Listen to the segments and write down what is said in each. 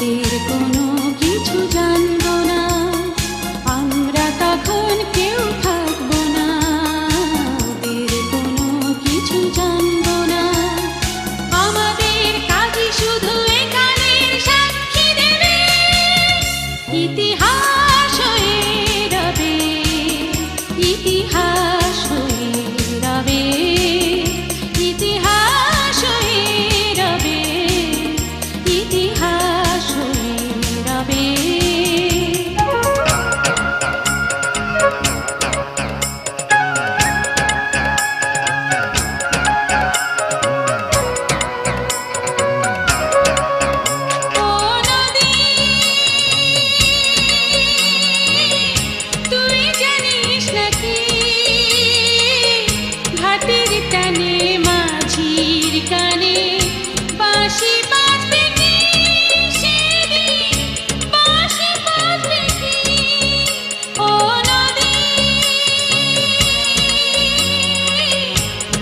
আমাদের কোনো কিছু জানবো না, আমরা তখন কেউ থাকবো না। আমাদের কোনো কিছু জানবো না, আমাদের কাজই শুধু এখানের সাক্ষী দেবে। ইতিহাস হয়ে রবে, ইতিহাস হয়ে রবে, ইতিহাস হয়ে রবে, ইতিহাস হয়ে রবে। ও নদী, তুই জানিস নাকি ঘাটের টানে মাঝির কানে বাঁশি বাজবে কি? সেদিন বাঁশি বাজবে কি? ও নদী,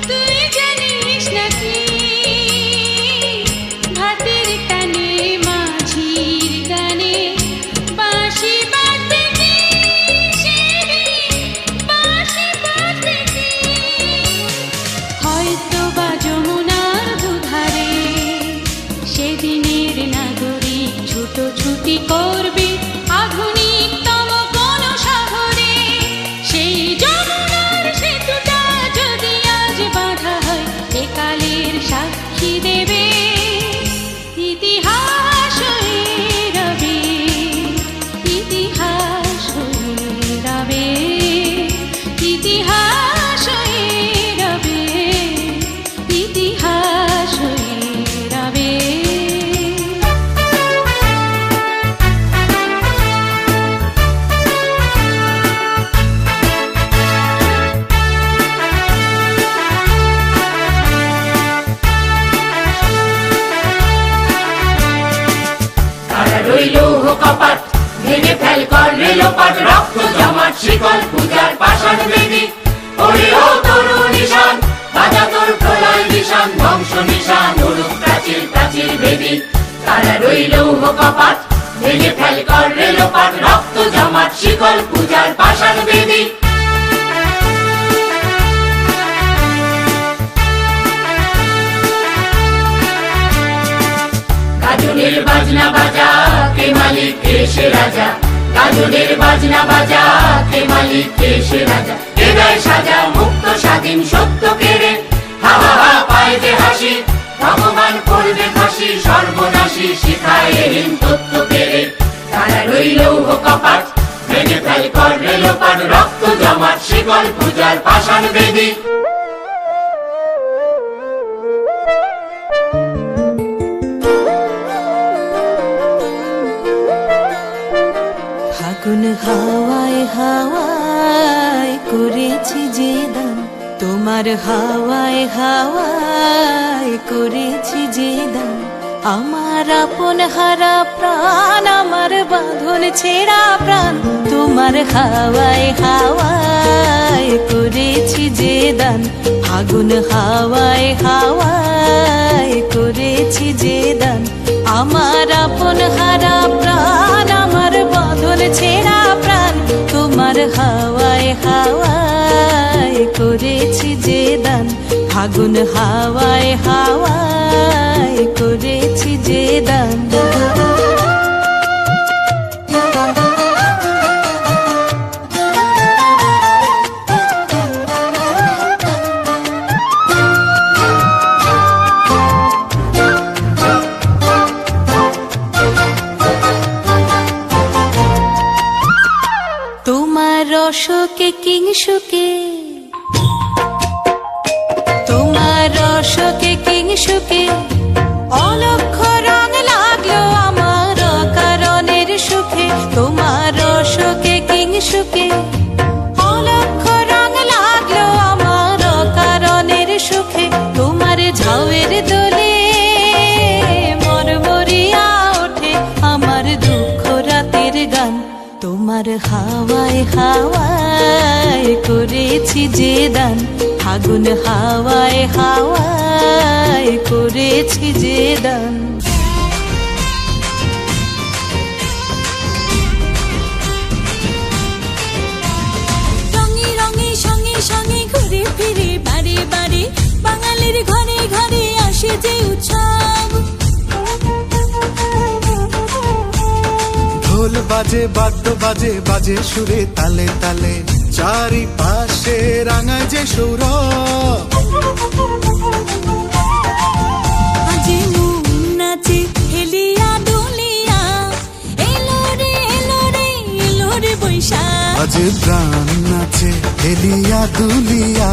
তুই জানিস নাকি ঘাটের টানে মাঝির গানে বাঁশি বাজবে কি? সেদিন বাঁশি বাজবে কি? হয়তো বা যমুনার দুধারে সেদিনের নাগরিক ছুটোছুটি করবে আধুনিকতম কোন শহরে। সেই যমুনার সেতুটা যদি আজ বাঁধা হয়, একালের সাক্ষী দেবে। ইতিহাস হয়ে রবে, ইতিহাস হয়ে রবে, ইতিহাস হয়ে রবে, ইতিহাস হয়ে রবে। তারা রইল কপাট, ভেঙে ফেল কর রেলপাট, রক্ত জমাট শিকল পূজার পাষাণ বেদী। ওরে ও তরু নিশান, বাজা তোর প্রলয় নিশান, ধ্বংস নিশান উড়ুক প্রাচীর প্রাচীর বেদী। তারা রইল কপাট, ভেঙে ফেল কর রেলপাট, রক্ত জমাট শিকল পূজার পাষাণ বেদী। গাজনের বাজনা বাজা, কে মালিক কে সে রাজা। গাজনের বাজনা বাজা, কে মালিক কে সে রাজা। হৃদয় সাজা মুক্ত স্বাধীন সত্য কেড়ে, হা হা হা পায় যে হাসি, ভগবান করবে ফাঁসি সর্বনাশী শিখায় এহীন তত্ত্ব কেড়ে। তারা রইল কপাট, ভেঙে ফেল কর রেলপাট, রক্ত জমাট শিকল পূজার পাষাণ বেদী। ফাগুন হাওয়ায় হাওয়ায় করেছি যে দান, তোমার হাওয়ায় হাওয়ায় করেছি যে দান। আমার আপন হারা প্রাণ, আমার বাঁধন ছেঁড়া প্রাণ, তোমার হাওয়ায় হাওয়ায় করেছি যে দান। ফাগুন হাওয়ায় হাওয়ায় করেছি যে দান। আমার আপন হারা প্রাণ, আমার বাঁধন ছেঁড়া প্রাণ, তোমার হাওয়ায় হাওয়ায় করেছি যে দান। ফাগুন হাওয়ায় হাওয়ায় করেছি যে দান। তোমার রসকে কিংসুকে, তোমার রসকে কিংসুকে অলক্ষ রং লাগলো আমার কারণের সুখে। তোমার রসকে কিংসুকে অলক্ষ রং লাগলো আমার কারণের সুখে। তোমার ঝাউয়ের দোলে মরমরিয়া ওঠে আমার দুঃখ রাতের গান। তোমার হাওয়ায় হাওয়ায় করেছি যে দান, ফাগুন হাওয়ায় হাওয়ায় করেছি যে দান। বাঙালির ঘরে ঘরে আসে যে উৎসব। ঢোল বাজে বাদ্য বাজে বাজে সুরে তালে তালে, চারিপাশে রাঙায় যে সৌরভ। আজি মন নাচে হেলিয়া দুলিয়া, এলো রে এলো রে এলো রে বৈশাখ। আজ প্রাণ নাচে হেলিয়া দুলিয়া,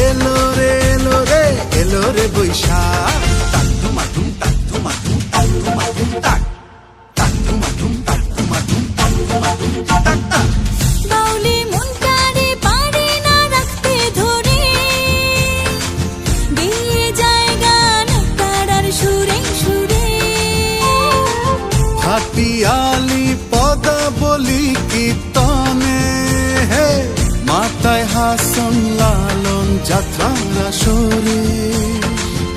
এলো রে এলো রে এলো রে বৈশাখ। তাকু মাতুম তাকু মাতুম তাকু মাতুম তাক, তাকু মাতুম তাকু মাতুম তাকু মাতুম তাক তাক। বাউলি মনটারে পারে না রাখতে ধরে, গেয়ে যায় গান তারার সুরে সুরে। হাতিয়ালি পদাবলী কীর্তনে, হে মাতায় হাসন লালন যাত্রার আসরে।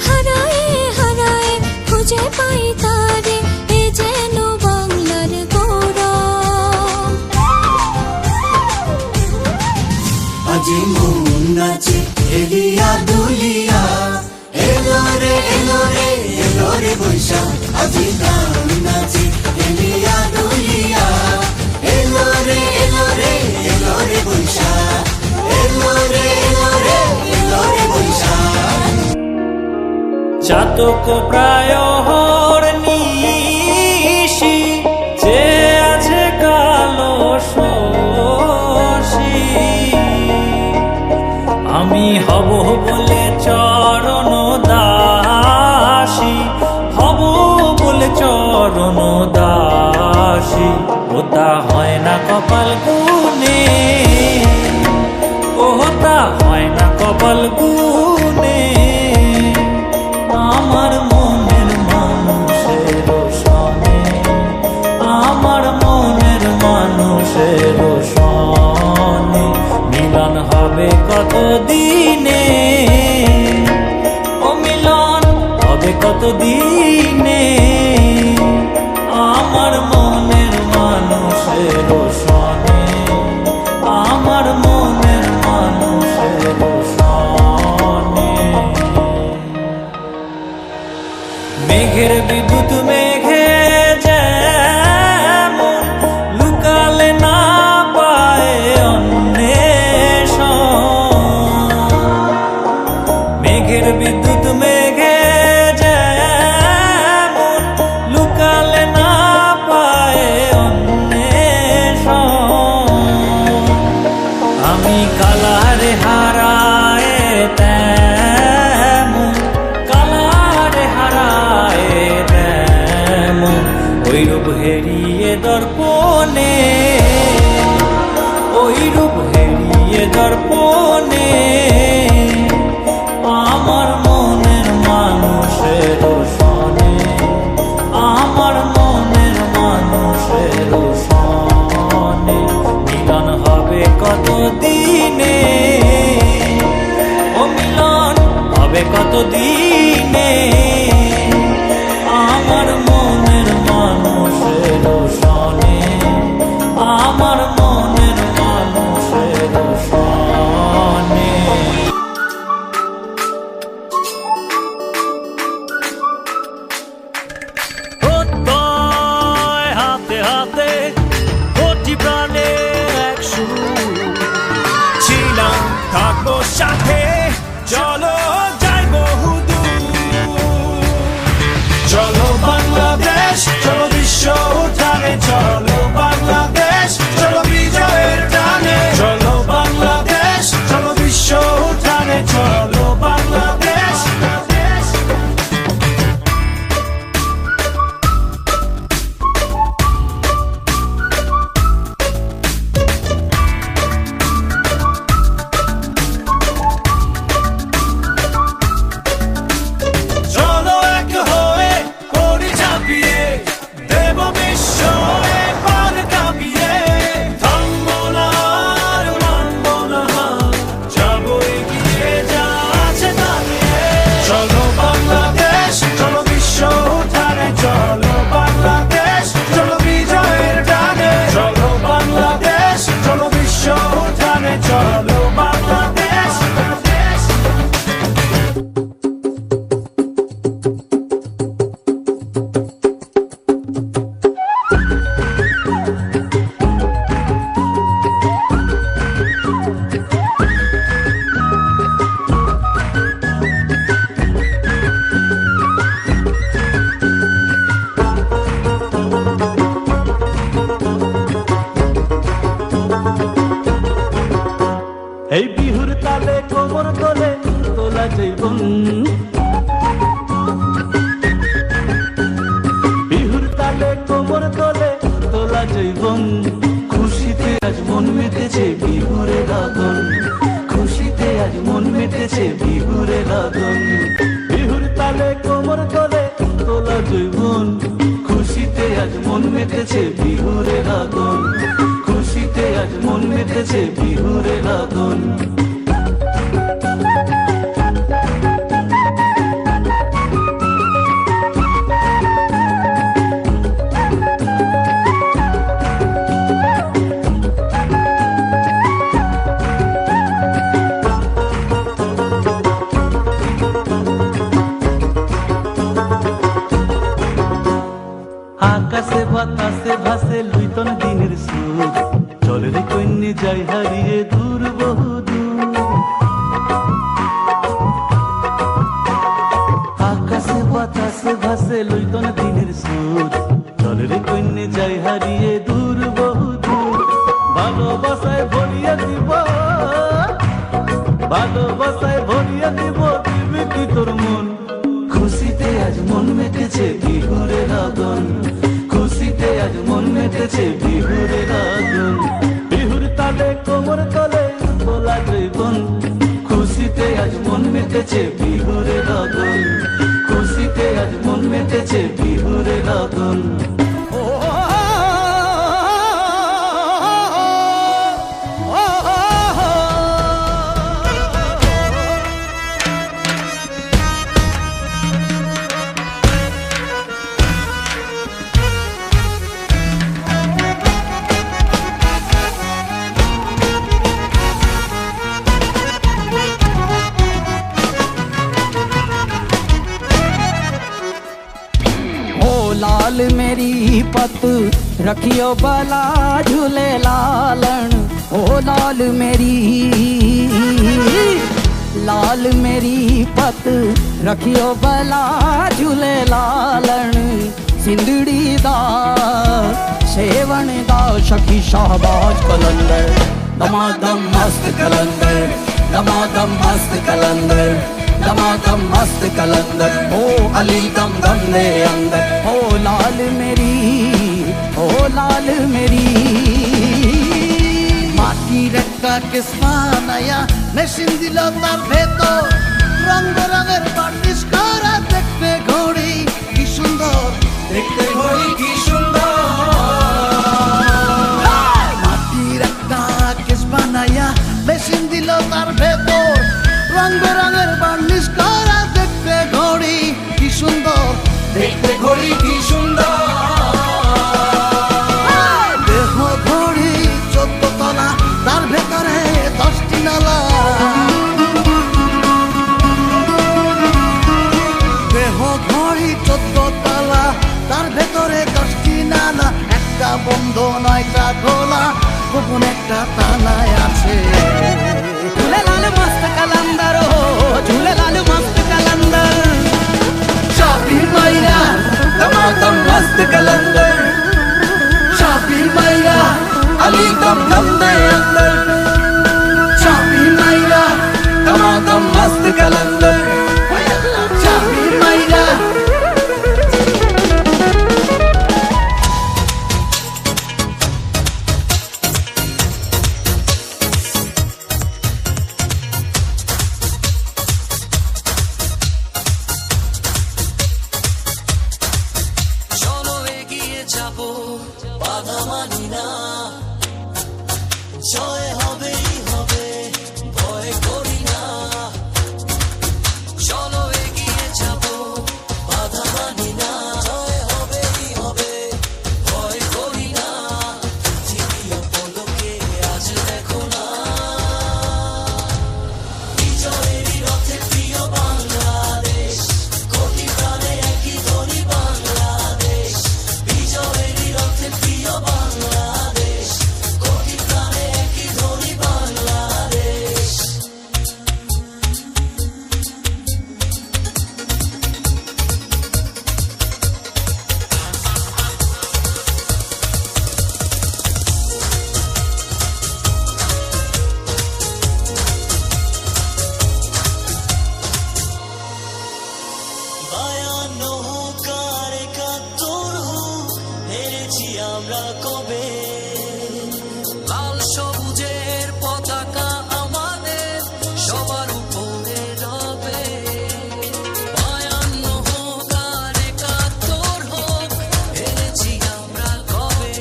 হারায়ে হারায়ে খুঁজে পাই তারে, এ যেন বাংলার গৌরব। আজি মন নাচে হেলিয়া দুলিয়া, এলো রে এলো রে এলো রে বৈশাখ। আজি গান নাচে হেলিয়া দুলিয়া, এলো রে এলো রে এলো রে বৈশাখ। এলো রে এলো রে এলো রে বৈশাখ। চাতক প্রায় নিশি, যে আছে কালো শশী। আমি হব বলে চরণ দাসী, হব বলে চরণ দাসী। ওটা হয় না কপাল গুনে, ওটা হয় না কপাল গুনে। আমার মনের মানুষের সনে, আমার মনের মানুষের সনে মিলন হবে কত দিনে, ও মিলন হবে কত দিনে। আমার মনের মানুষের সনে, আমার মনের মানুষের সনে। মেঘের বিদ্যুৎ মেঘে যেমন লুকালে না পায় অন্বেষণ। মেঘের বিদ্যুৎ মেঘে যেমন লুকালে না পায় অন্বেষণ। আমি কালারে হারায় তেমন, কালারে হারায় তেমন। ওই রূপ হেরিয়ে দর্পণে, ওই রূপ হেরিয়ে দর্পণে। আমার মনের মানুষের সনে, আমার মনের মানুষের সনে মিলন হবে কত দিনে, ও মিলন হবে কত দিনে। আমার মনের মানুষের সনে, আমার মনের মানুষের সনে। তোলা জীবন বিহুর তালে কোমর তোলে তোলা জীবন খুশিতে আজ মন মেতেছে বিহুরে লগন খুশিতে আজ মন মেতেছে বিহুরে লগন বিহুর তালে কোমর তোলে তোলা জীবন খুশিতে আজ মন মেতেছে বিহুরে লগন খুশিতে আজ মন মেতেছে বিহুরে লগন আকাশে বাতাসে ভাসে লুইতন দিনের সুর চলে রে কন্যে যাই হারিয়ে দূর বহু দূর আকাশে বাতাসে ভাসে লুইতন দিনের সুর চলে রে কন্যে যাই হারিয়ে দূর বহু দূর ভালোবাসায় ভরিয়ে দিব ভালোবাসায় ভরিয়ে দিব দিবি কি তোর মন খুশিতে আজ মন মেতেছে বিহুরে লগন খুশিতে আজ মন মেতেছে বিহুরে লগন বিহুর তালে কোমর তলে তোলা জীবন খুশিতে আজ মন মেতেছে বিহুরে লগন খুশিতে আজ মন মেতেছে বিহুরে লগন लाल मेरी पत रखियो बला झूले लालन ओ लाल मेरी पत रखियो बला झूले लालन सिंदड़ी दा सेवन दा सखी शाहबाज कलंदर दमादम मस्त कलंदर दमादम मस्त कलंदर दमादम मस्त कलंदर ओ अली दम दम दे अंदर ओ लाल मेरी মাটির একটা কেসপা নায়া মেশিন দিল তার ভেতর রং বেরঙের বার্নিশ করা দেখতে ঘড়ি কি সুন্দর দেখতে ঘড়ি কি সুন্দর মাটির একটা কেসপা নায়া মেশিন দিল তার ভেতর রং বেরঙের বার্নিশ করা দেখতে ঘড়ি কি সুন্দর দেখতে ঘড়ি কি সুন্দর দেহ ঘড়ি 14 তলা তার ভেতরে 10টি নালা দেহ ঘড়ি 14 তলা তার ভেতরে 10টি নালা একটা বন্ধ 9টা খোলা গোপন একটা তালায় আছে झूले लाल मस्त कलंदर हो झूले लाल मस्त कलंदर चाबी मायरा दमादम मस्त कलंदर चाबी मायरा अली दम दम दे अंदर चाबी मायरा दमादम मस्त कलंदर चाबी मायरा চলো এগিয়ে যাব বাধা মানি না জয় হবেই হবে ভয় করি না চলো এগিয়ে যাব বাধা মানি না জয় হবেই হবে ভয় করি না চিনিও পলকে আজ দেখো না বিজয়েরই রথে প্রিয় বাংলাদেশ কোটি প্রাণে একই ধ্বনি বাংলাদেশ বিজয়েরই রথে প্রিয় বাংলাদেশ কোটি প্রাণে একই ধ্বনি এনেছি আমরা কবে লাল সবুজের পতাকা আমাদের সবার উপরে রবে 52 হোক আর 71 হোক এনেছি আমরা কবে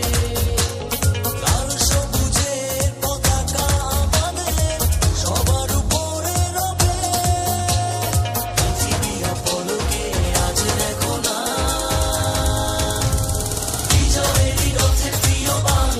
লাল সবুজের পতাকা আমাদের সবার উপরে রবে পৃথিবীর পলকে আজ দেখো না বিজয়েরই রথে প্রিয় বাংলা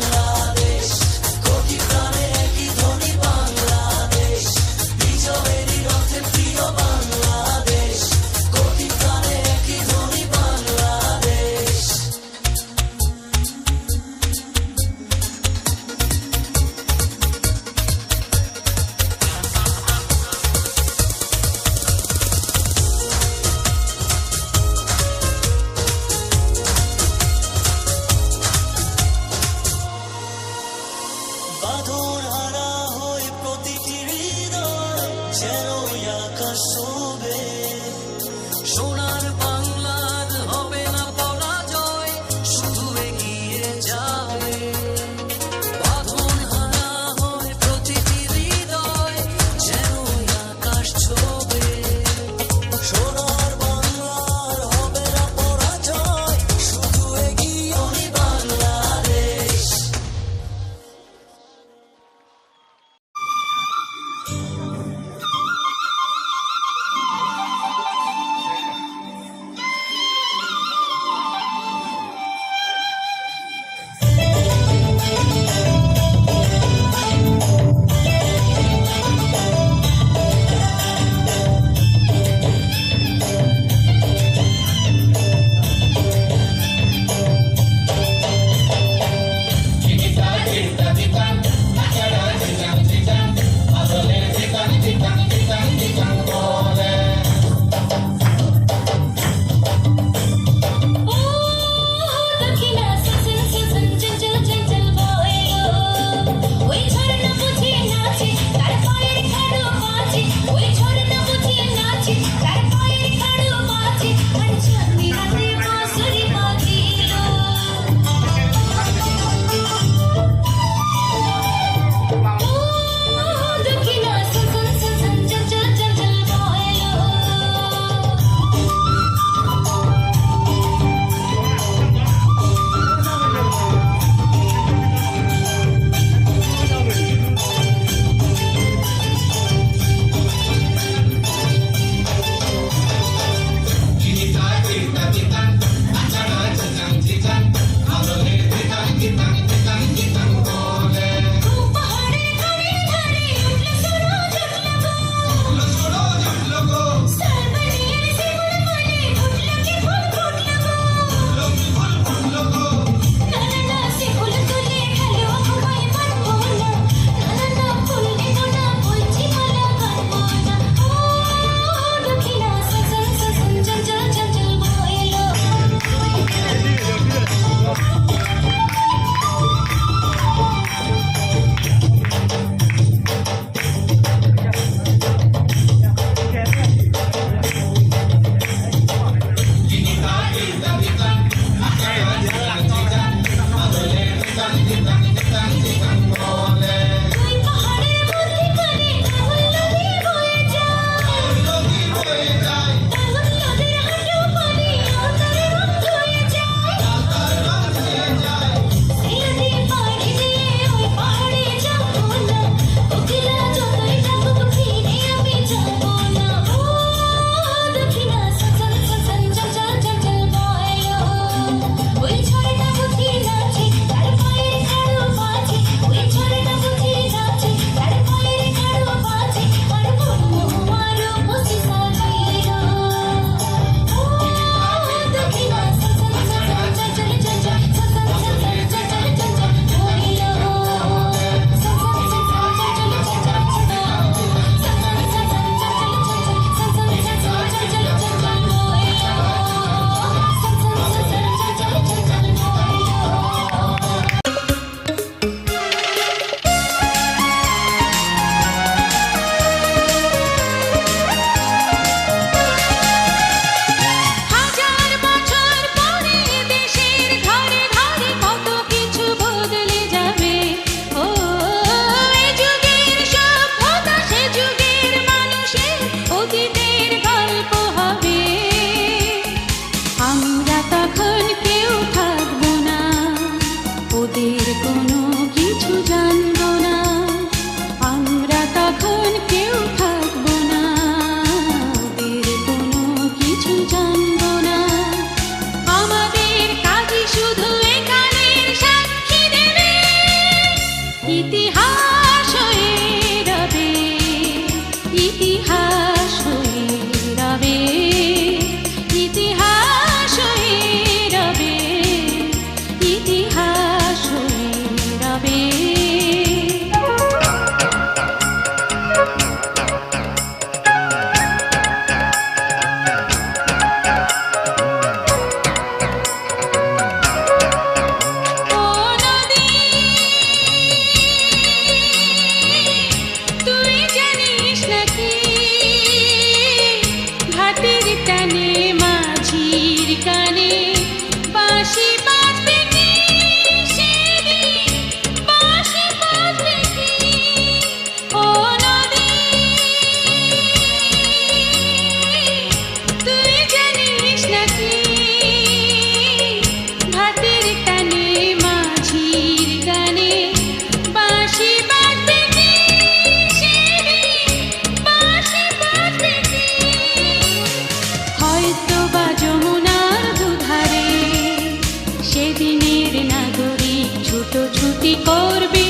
উন্নতি করবে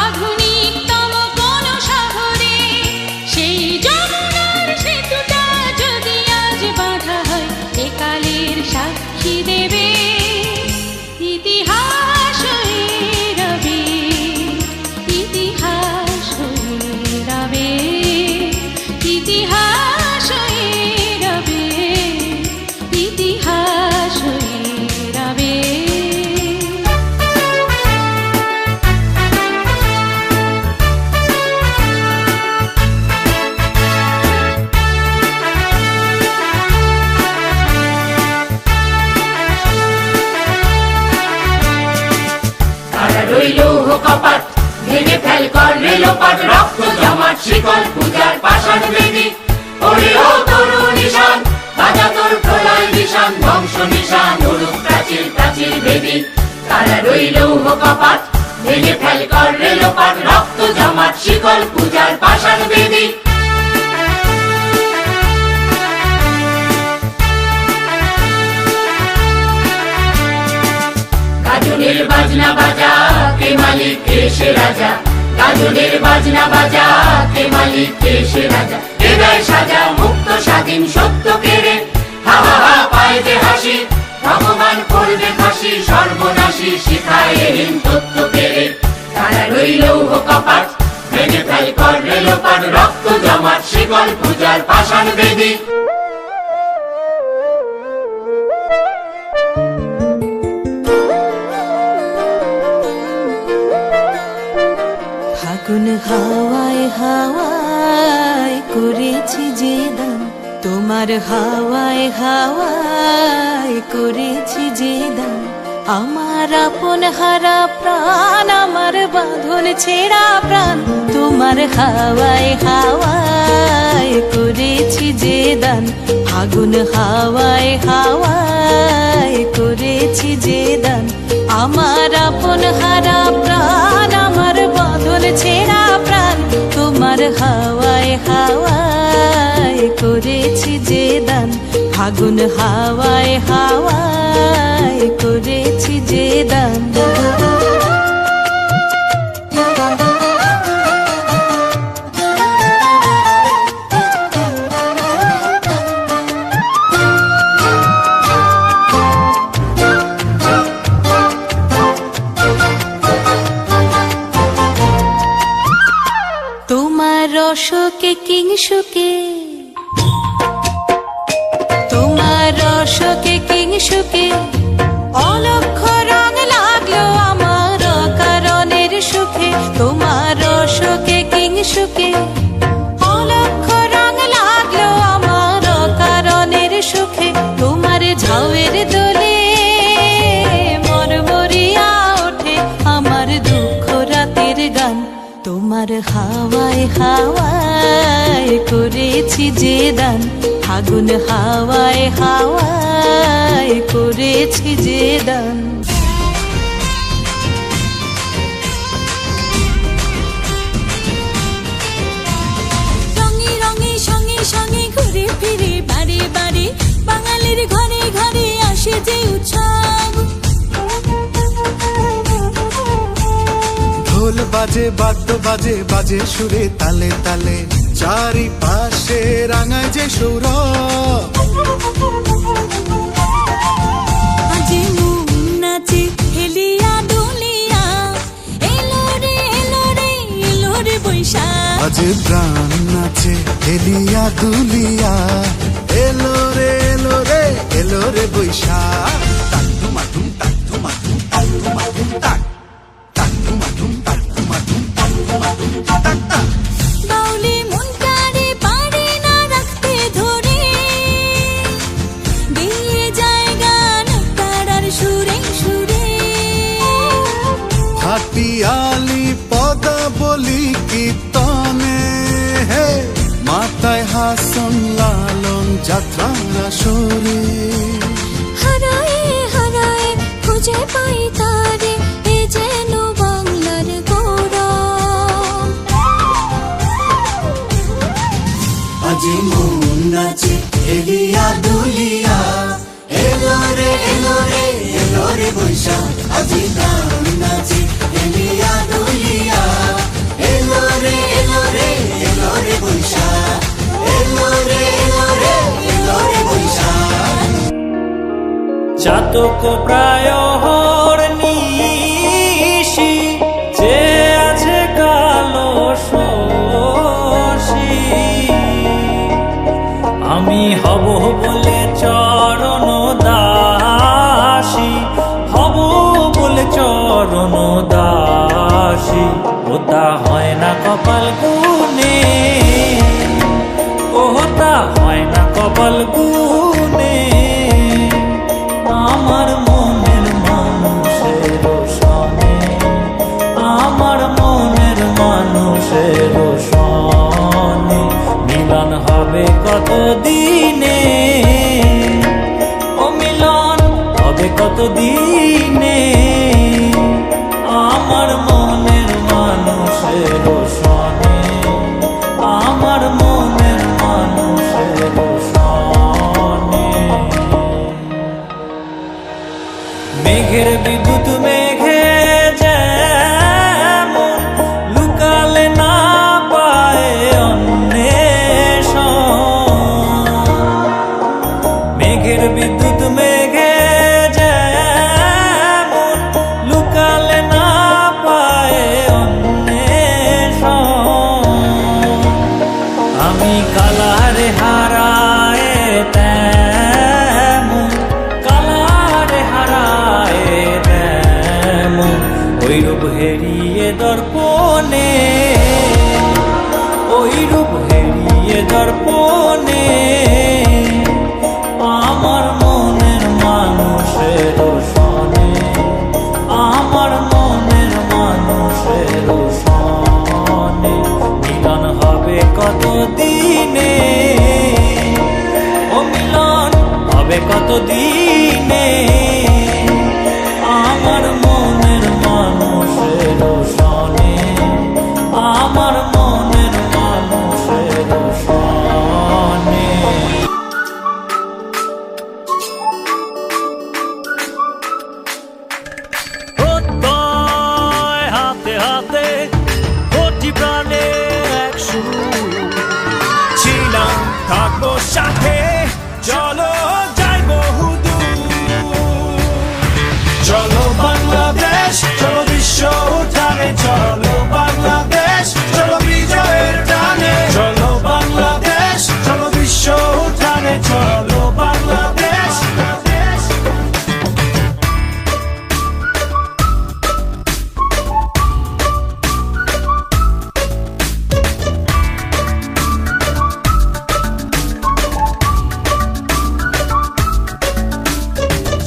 আধুনিকতম কোন শহরে। সেই যমুনার সেতুটা যদি আজ বাঁধা হয়, একালের সাক্ষী দেবে ইতিহাস হয়ে রবে, ইতিহাস হয়ে রবে, ইতিহাস হয়ে রবে, ইতিহাস হয়ে রবে। তারা রইল কপাট, ভেঙে ফেল কর রেলোপাট, রক্ত জমাট শিকল পূজার পাষাণ বেদী। ওরে ও তরু নিশান, বাজা তোর প্রলয় নিশান, ধ্বংস নিশান উড়ুক প্রাচীর প্রাচীর বেদী। তারা রইল কপাট, ভেঙে ফেল কর রেলোপাট, রক্ত জমাট শিকল পূজার পাষাণ বেদী। গাজনের বাজনা বাজা, কে মালিক কে সে রাজা। গাজনের বাজনা বাজা, কে মালিক কে সে রাজা। হৃদয় সাজা মুক্ত স্বাধীন সত্য কেড়ে, হা হা হা পায় যে হাসি, ভগবান করবে ফাঁসি, সর্বনাশী শিখায় এহীন তত্ত্ব কেড়ে। তারা রইল কপাট, ভেঙে ফেল কর রেলোপাট, রক্ত জমাট শিকল পূজার পাষাণ বেদী। ফাগুন হাওয়ায় হাওয়ায় করেছি যে দান, তোমার হাওয়ায় হাওয়ায় করেছি যে দান। আমার আপন হারা প্রাণ, আমার বাঁধন ছেঁড়া প্রাণ, তোমার হাওয়ায় হাওয়ায় করেছি যে দান। ফাগুন হাওয়ায় হাওয়ায় করেছি যে দান। আমার আপন হারা প্রাণ, আমার বাঁধন ছেঁড়া প্রাণ, তোমার হাওয়ায় হাওয়ায় করেছি যে দান। ফাগুন হাওয়ায় হাওয়ায় করেছি যে দান। তোমার রসকে কিংসুকে, তোমার রসকে কিংসুকে, অলক্ষ রং লাগলো আমার কারণের সুখে। তোমার রসকে কিংসুকে, অলক্ষ রং লাগলো আমার কারণের সুখে। তোমার ঝাউয়ের দোলে মরমরিয়া ওঠে আমার দুঃখ রাতের গান। তোমার হাওয়ায় হাওয়ায় করেছি যে দান। ফাগুন হাওয়ায় হাওয়ায় করেছি যে দান। রঙে রঙে সঙ্গে সঙ্গে ঘুরে ফিরে বাড়ি বাড়ি, বাঙালির ঘরে ঘরে আসে যে উৎসব। ঢোল বাজে বাদ্য বাজে বাজে সুরে তালে তালে, চারিপাশে রাঙায় যে সৌরভ। আজি মন নাচে হেলিয়া দুলিয়া, এলো রে এলো রে এলো রে বৈশাখ। আজ প্রাণ নাচে হেলিয়া দুলিয়া, এলো রে এলো রে এলো রে বৈশাখ। তাকু মাতুম তাকু মাতুম তাকু মাতুম তাক, তাকু মাতুম তাকু মাতুম তাকু মাতুম তাক তাক। বাউলি মনটারে পারে না রাখতে ধরে, দিয়ে যায় গান তারার সুরে সুরে। হাতিয়ালি পদাবলী কীর্তনে, হে মাথায় হাসন লালন যাত্রার আসরে। হারায়ে হারায়ে খুঁজে পাই তারে, এ যেন বাংলার গৌরব। আজি মন নাচে এলিয়া দুলিয়া, এলো রে এলো রে এলো রে বৈশাখ। আজি প্রাণ নাচে এলিয়া আলোক প্রায় নিশি যে আছে কালো শশী আমি হব বলে চরণ দাসী হব বলে চরণ দাসী ওটা হয় না কপাল গুনে ওটা হয় না কপাল গুনে আমার মনের মানুষের সনে আমার মনের মানুষের সনে মিলন হবে কত দিনে ও মিলন হবে কত দিনে আমার মনের মানুষের সনে আমার মনের মানুষের সনে মেঘের বিদ্যুৎ মেঘে যেমন লুকালে না পায় অন্বেষণ মেঘের বিদ্যুৎ মেঘে যেমন লুকালে না পায় অন্বেষণ আমি কালারে হারায় তেমন কালারে হারায় তেমন ওই রূপ হেরিয়ে দর্পণে ওই রূপ হেরিয়ে দর্পণে আমার মনের মানুষের সনে আমার মনের মানুষের সনে মিলন হবে কত দিনে ও মিলন হবে কত দিনে আমার মনের মানুষের সনে আমার মনের মানুষের সনে প্রত্যয় হাতে হাতে কোটি প্রাণে এক সুর ছিলাম থাকবো সাথে চলো যাই বহুদূর চলো বাংলাদেশ চলো বিশ্ব উঠানে চলো বাংলাদেশ চলো বিজয়ের টানে চলো বাংলাদেশ চলো বিশ্ব উঠানে চলো বাংলাদেশ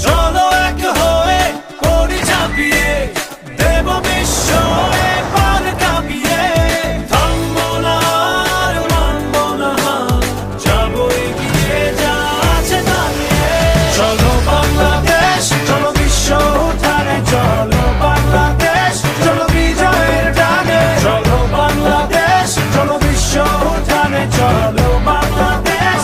চলো এক হয়ে করি ঝাঁপিয়ে দেব বিশ্ব এবার কাঁপিয়ে থামবো না আর মানবো না যাবো এগিয়ে যা আছে দাঁড়িয়ে চলো বাংলাদেশ চলো বিশ্ব উঠানে চলো বাংলাদেশ চলো বিজয়ের টানে চলো বাংলাদেশ চলো বিশ্ব উঠানে চলো বাংলাদেশ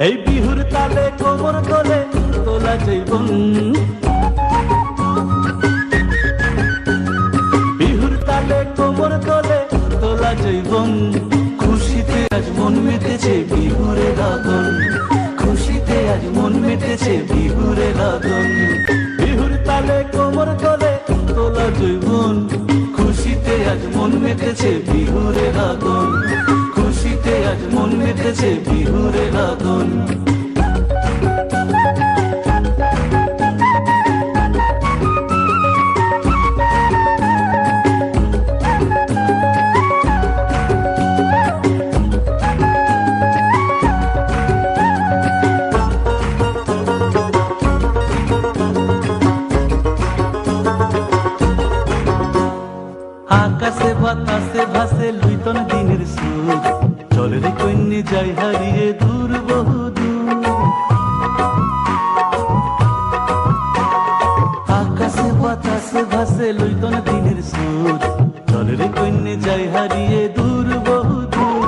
এই বিহুর তালে কোমর তোলে তোলা জীবন বিহুর তালে কোমর তোলে তোলা জীবন খুশিতে আজ মন মেতেছে বিহুরে লাগন খুশিতে আজ মন মেতেছে বিহুরে লাগন বিহুর তালে কোমর তোলে তোলা জীবন খুশিতে আজ মন মেতেছে বিহুরে লাগন খুশিতে আজ মন মেতেছে বিহুরে লাগন আকাশে বাতাসে ভাসে লুইতন দিনের সুর চলে রে কন্যে যাই হারিয়ে দূর বহু দূর আকাশে বাতাসে ভাসে লইতন দিনের সুর জলের কন্যে যাই হারিয়ে দূর বহু দূর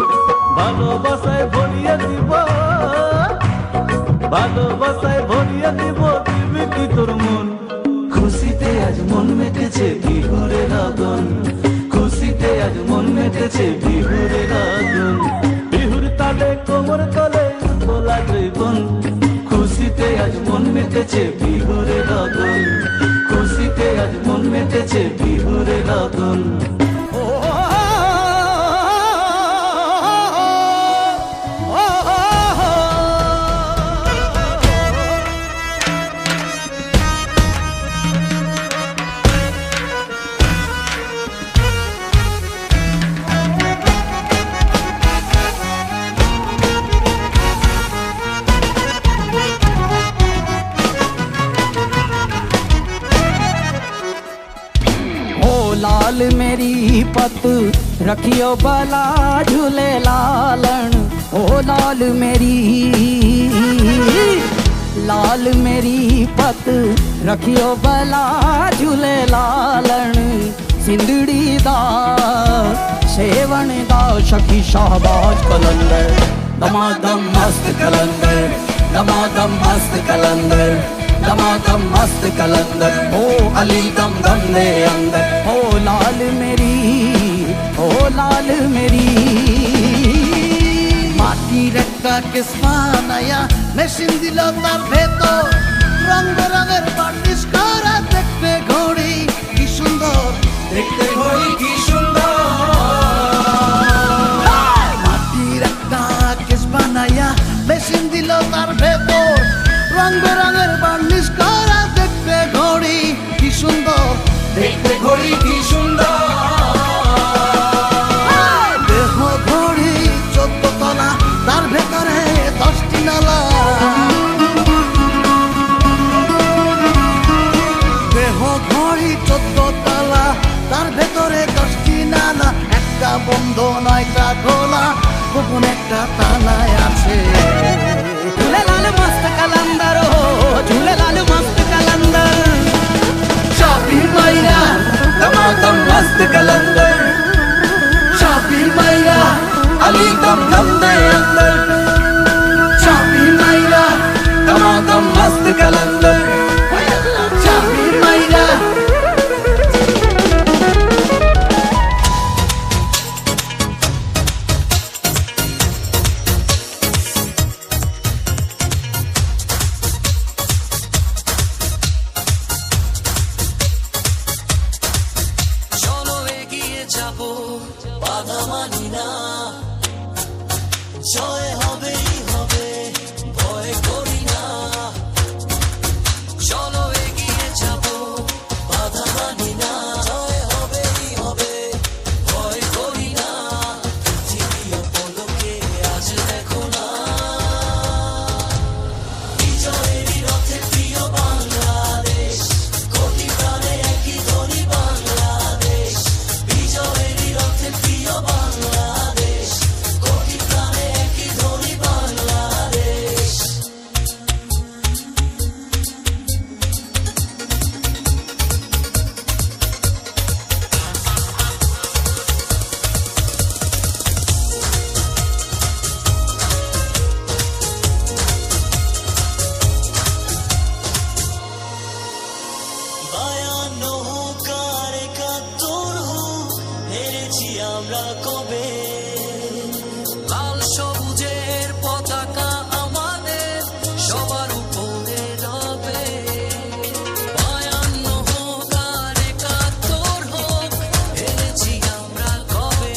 ভালোবাসায় ভরিয়ে দিব ভালোবাসায় ভরিয়ে দিব দিবি কি তোর মন খুশিতে আজ মন মেতেছে বিহুরে লগন খুশিতে আজ মন মেতেছে বিহুরে লগন বিহুর তালে কোমর তলে তোলা জৈবন খুশিতে আজ মন মেতেছে বিহুরে লগন খুশিতে আজ মন মেতেছে বিহুরে লগন लाल मेरी पत रखियो बला झूले लालन ओ लाल मेरी पत रखियो बला झूले लालन सिंदड़ी दा सेवन दा सखी शाहबाज कलंदर दमादम मस्त कलंदर दमादम मस्त कलंदर दमादम मस्त कलंदर ओ अली दम दम दे अंदर ओ लाल मेरी মাটির একটা কেসপা নায়া মেশিন দিল তার ভেতর রং বেরঙের বার্নিশ করা দেখতে ঘড়ি কি সুন্দর দেখতে ঘড়ি কি সুন্দর মাটির একটা কেসপা নায়া মেশিন দিল তার ভেতর রং বেরঙের বার্নিশ করা দেখতে ঘড়ি কি সুন্দর দেখতে ঘড়ি কি সুন্দর দেহ ঘড়ি 14 তলা তার ভেতরে 10টি নালা দেহ ঘড়ি 14 তলা তার ভেতরে 10টি নালা একটা বন্ধ 9টা খোলা গোপন একটা তালায় আছে झूले लाल मस्त कलंदर हो झूले लाल मस्त कलंदर चाबी मायरा दमादम मस्त कलंदर चाबी मायरा अली दम दम दे अंदर चाबी मायरा दमादम मस्त कलंदर चाबी मायरा চলো এগিয়ে যাব বাধা মানি না জয় হবেই হবে ভয় করি না চলো এগিয়ে যাব বাধা মানি না জয় হবেই হবে ভয় করি না পৃথিবী পলকে আজ দেখো না বিজয়েরই রথে প্রিয় বাংলাদেশ কোটি প্রাণে একই ধ্বনি বাংলাদেশ বিজয়েরই রথে প্রিয় বাংলাদেশ কোটি প্রাণে একই ধ্বনি বাংলাদেশ বায়ান্ন হোক আর 71 হোক হেরেছি আমরা কবে লাল সবুজের পতাকা আমাদের সবার উপরে রবে বায়ান্ন হোক আর 71 হোক হেরেছি আমরা কবে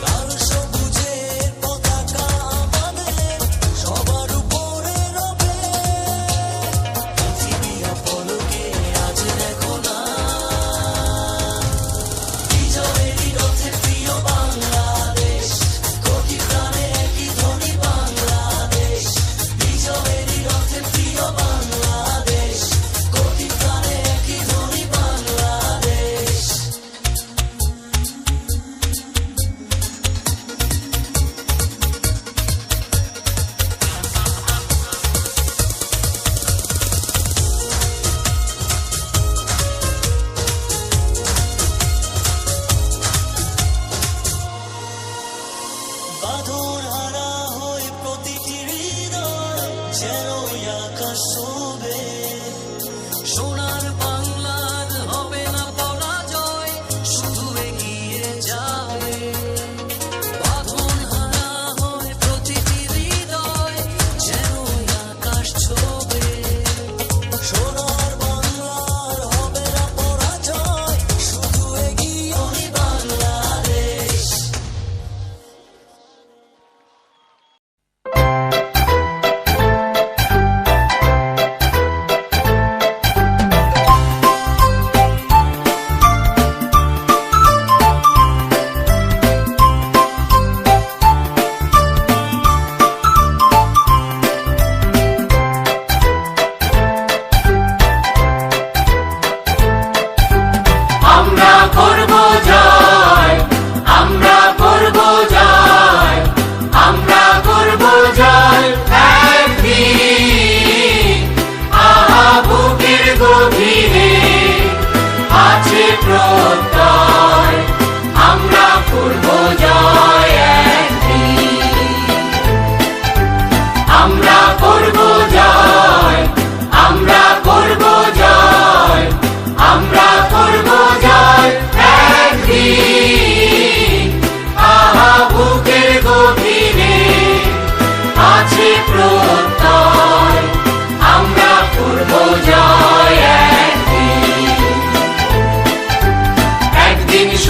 লাল সবুজের পতাকা আমাদের সবার উপরে রবে পৃথিবী পলকে আজ দেখো না বিজয়েরই রথে প্রিয় বাংলা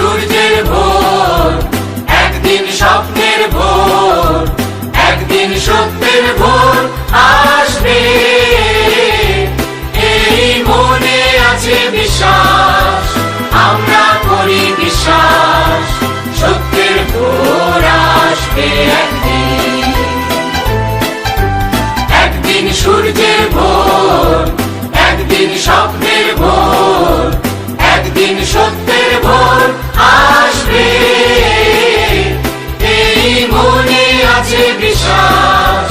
সূর্যের ভোর, একদিন স্বপ্নের ভোর, একদিন সত্যের ভোর আসবে, এই মনে আছে বিশ্বাস, আমরা করি বিশ্বাস, সত্যের ভোর আসবে একদিন। একদিন সূর্যের ভোর, একদিন স্বপ্নের ভোর, একদিন সত্যের ভোর আসবে, এই মনে আছে বিশ্বাস,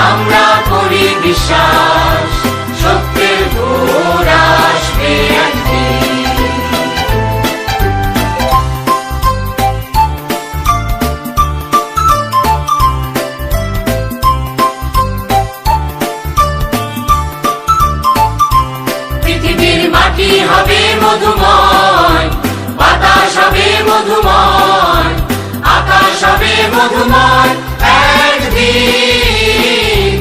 আমরা করি বিশ্বাস, সত্যের ভোর আসবে একদিন। পৃথিবীর মাটি হবে মধুময়, বাতাস হবে মধুময়, আকাশ হবে মধুময় একদিন,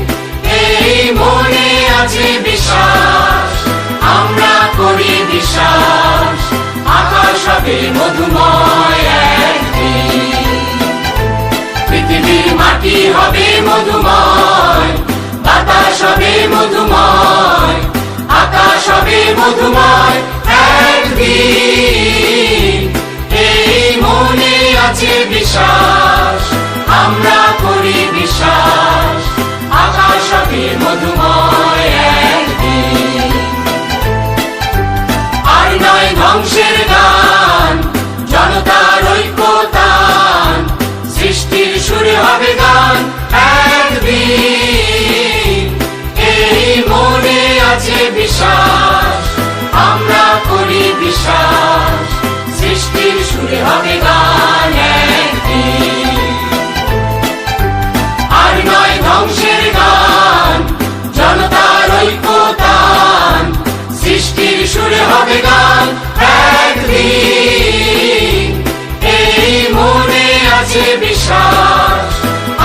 এই মনে আছে বিশ্বাস, আমরা করি বিশ্বাস, আকাশ হবে মধুময় একদিন। পৃথিবীর মাটি হবে মধুময়, বাতাস হবে মধুময়, আকাশ হবে মধুময় একদিন, এই মনে আছে বিশ্বাস, আমরা করি বিশ্বাস, আকাশ হবে মধুময় একদিন। আর নয় ধ্বংসের গান, জনতার ঐক্যতান, সৃষ্টির সুরে হবে গান একদিন, এই মনে আছে বিশ্বাস, আমরা করি বিশ্বাস, সৃষ্টির সুরে হবে গান একদিন। আর নয় ধ্বংসের গান, জনতার ঐক্যতান, সৃষ্টির সুরে হবে গান একদিন, এই মনে আছে বিশ্বাস,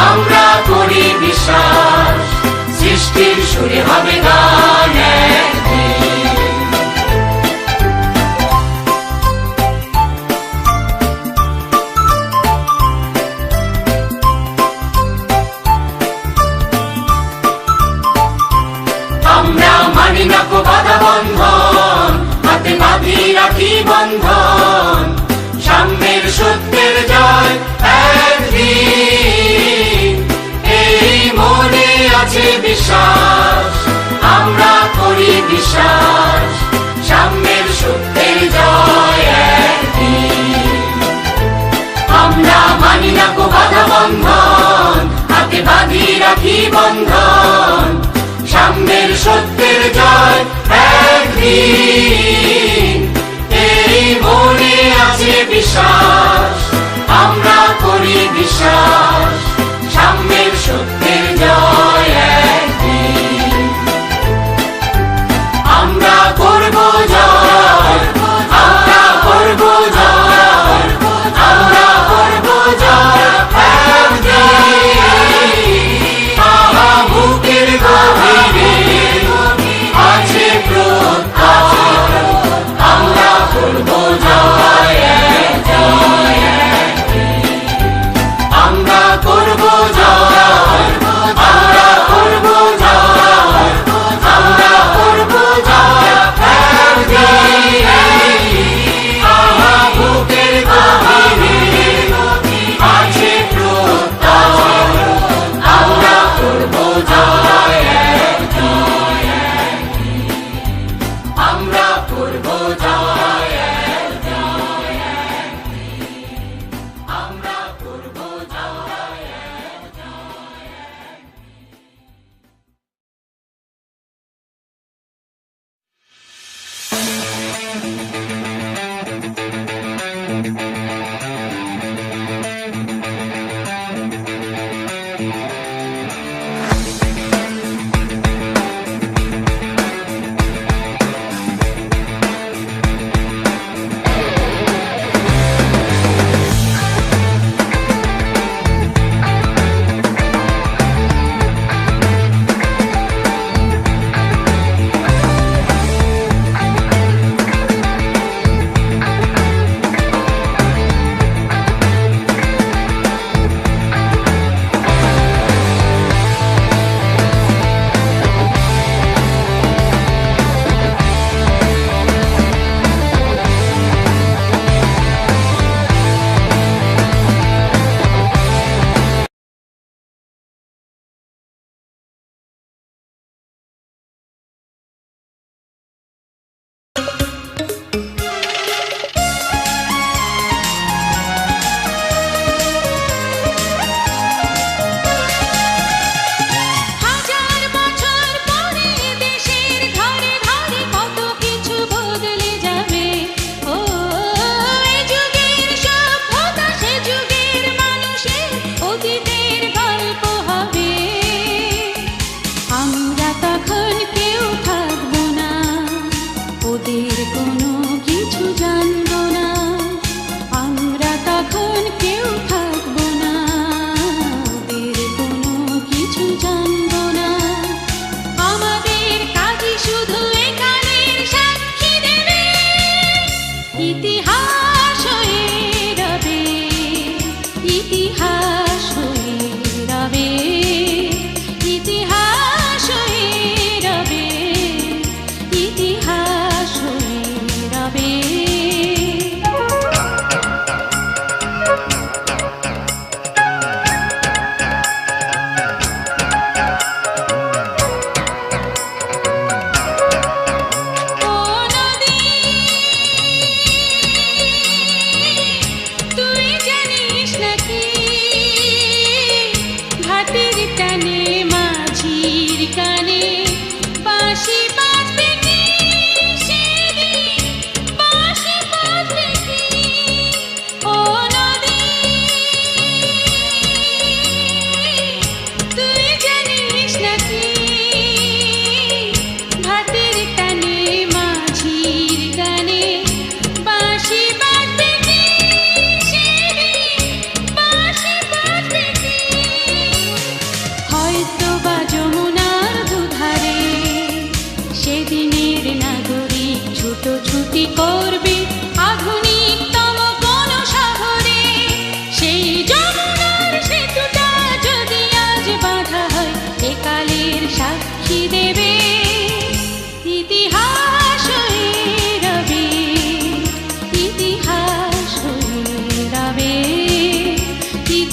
আমরা করি বিশ্বাস, সৃষ্টির সুরে হবে গান একদিন। আমরা মানি না কো বাধা বন্ধন, হাতে বাঁধি রাখি বন্ধন, সাম্যের সত্যের জয় একদিন, এই মনে আছে বিশ্বাস, আমরা করি বিশ্বাস, সাম্যের সত্যের জয় একদিন। আমরা মানি না কো বাধা বন্ধন, হাতে বাঁধি রাখি বন্ধন, সাম্যের সত্যের জয় একদিন, এই মনে আছে বিশ্বাস, আমরা করি বিশ্বাস, সাম্যের সত্যের জয় একদিন। আমরা করব জয়, আমরা করব জয়, আমরা করব জয় একদিন। আহা বুকের গভীরে আছে প্রত্যাশা, আমরা করব জয় একদিন। আমরা করব জয়, আমরা করব জয়, আমরা করব জয় একদিন। আহা বুকের গভীরে আছে প্রত্যাশা, আমরা করব জয় একদিন। আমরা করব জয় একদিন। আমরা করব জয়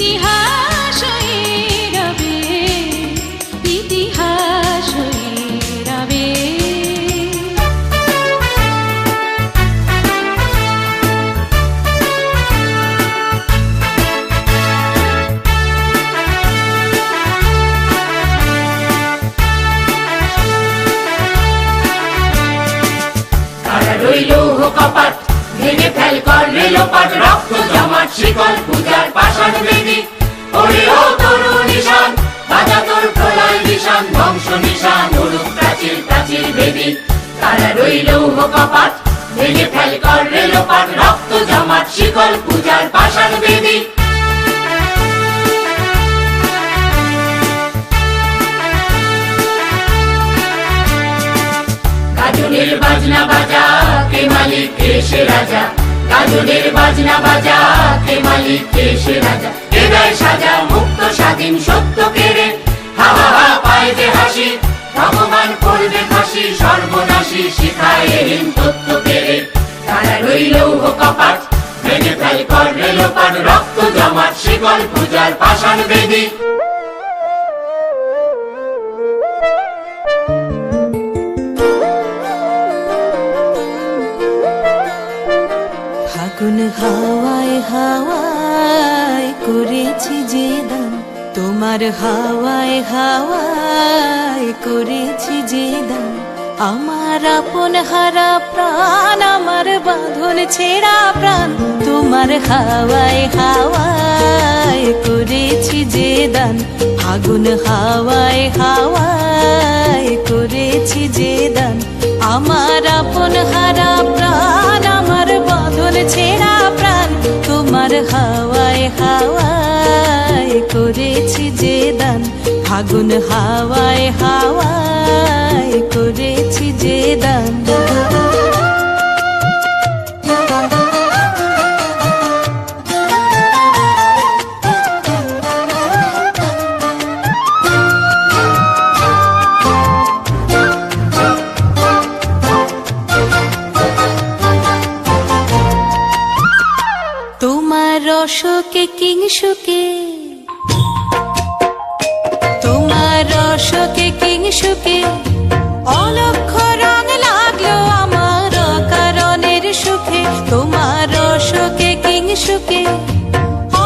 ইতিহাস হয়ে রবে, ইতিহাস হয়ে রবে। তারা রইল কপাট, ভেঙে ফেল কর রেলোপাট, রক্ত জমাট শিকল পূজার পাষাণ বেদী। ওরে ও তরু নিশান, বাজা তোর প্রলয় নিশান, ধ্বংস নিশান উড়ুক প্রাচীর প্রাচীর বেদী। তারা রইল কপাট, ভেঙে ফেল কর রেলোপাট, রক্ত জমাট শিকল পূজার পাষাণ বেদী। গাজনের বাজনা বাজা, কে মালিক কে সে রাজা। গাজনের বাজনা বাজা, কে মালিক কে সে রাজা। এ দেয় সাজা মুক্ত স্বাধীন সত্য কেড়ে, হা হা হা পায় যে হাসি, ভগবান করবে ফাঁসি, সর্বনাশী শিখায় এহীন তত্ত্ব কেড়ে। তারা রইল কপাট, ভেঙে ফেল কর রেলোপাট, রক্ত জমাট শিকল পূজার পাষাণ বেদী। ফাগুন হাওয়ায় হাওয়ায় করেছি যে দান, তোমার হাওয়ায় হাওয়ায় করেছি যে দান। আমার আপন হারা প্রাণ, আমার বাঁধন ছেঁড়া প্রাণ, তোমার হাওয়ায় হাওয়ায় করেছি যে দান। ফাগুন হাওয়ায় হাওয়ায় করেছি যে দান। আমার আপন হারা প্রাণ, আমার বাঁধন ছেঁড়া প্রাণ, তোমার হাওয়ায় হাওয়ায় করেছি যে দান। ফাগুন হাওয়ায় হাওয়ায় করেছি যে দান। তোমার রসকে কিংসুকে, তোমার রসকে কিংসুকে, অলক্ষ রং লাগলো আমার কারণের সুখে। তোমার রসকে কিংসুকে,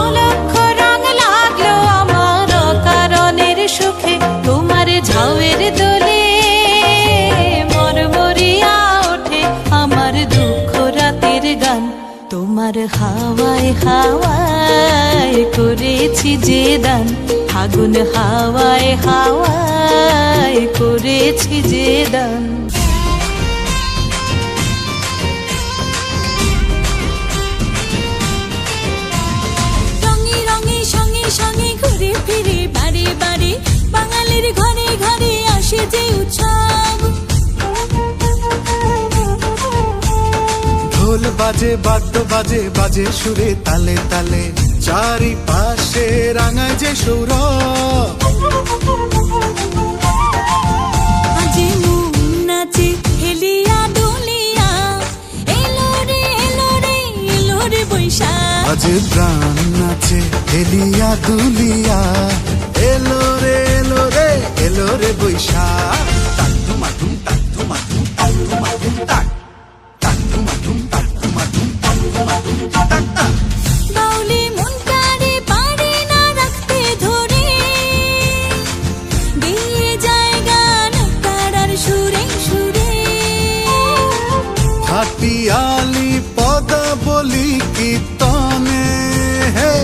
অলক্ষ রং লাগলো আমার কারণের সুখে। তোমার ঝাউয়ের দোলে মরমরিয়া ওঠে আমার দুঃখ রাতের গান। তোমার হাওয়ায় হাওয়ায় করেছি যে দান। ফাগুন হাওয়ায় হাওয়ায় করেছি যে দান। রঙে রঙে সঙ্গে সঙ্গে ঘুরে ফিরে বাড়ি বাড়ি, বাঙালির ঘরে ঘরে আসে যে উৎসব। ঢোল বাজে বাদ্য বাজে বাজে সুরে তালে তালে, চারিপাশে রাঙায় যে সৌরভ। আজি মন নাচে হেলিয়া দুলিয়া, এলো রে এলো রে এলো রে বৈশাখ। আজ প্রাণ নাচে হেলিয়া দুলিয়া, এলো রে এলো রে এলো রে বৈশাখ। টাক ধুমাধুম টাক ধুমাধুম টাক ধুমাধুম টাক, টাক ধুমাধুম টাক ধুমাধুম টাক ধুমাধুম টাক টাক। বাউলি মনটারে পারে না রাখতে ধরে, দিয়ে যায় গান তারার সুরে সুরে। হাতিয়ালি পদাবলী কীর্তনে, হে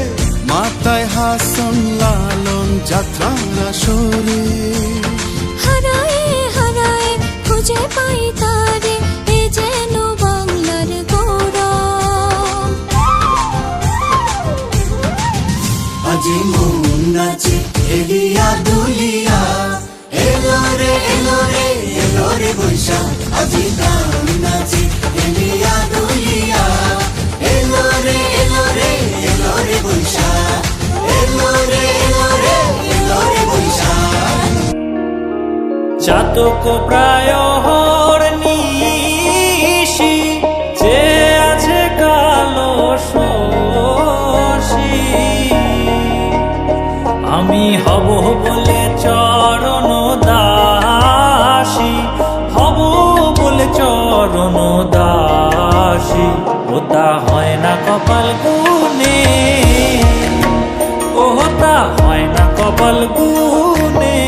মাথায় হাসন লালন যাত্রার আসরে। হারায়ে হারায়ে খুঁজে পাই তারে, এ যেন বাংলার গৌরব। আজি মন নাচে এলিয়া দুলিয়া, এলো রে এলো রে এলো রে বৈশাখ। আজি প্রাণ নাচে এলিয়া দুলিয়া, এলো রে এলো রে এলো রে বৈশাখ। এলো রে এলো রে এলো রে বৈশাখ। চাতক প্রায় নিশি, যে আছে কালো শশী। আমি হব বলে চরণ দাসী, হব বলে চরণ দাসী, ওটা হয় না কপাল গুনে, ওটা হয় না কপাল গুনে।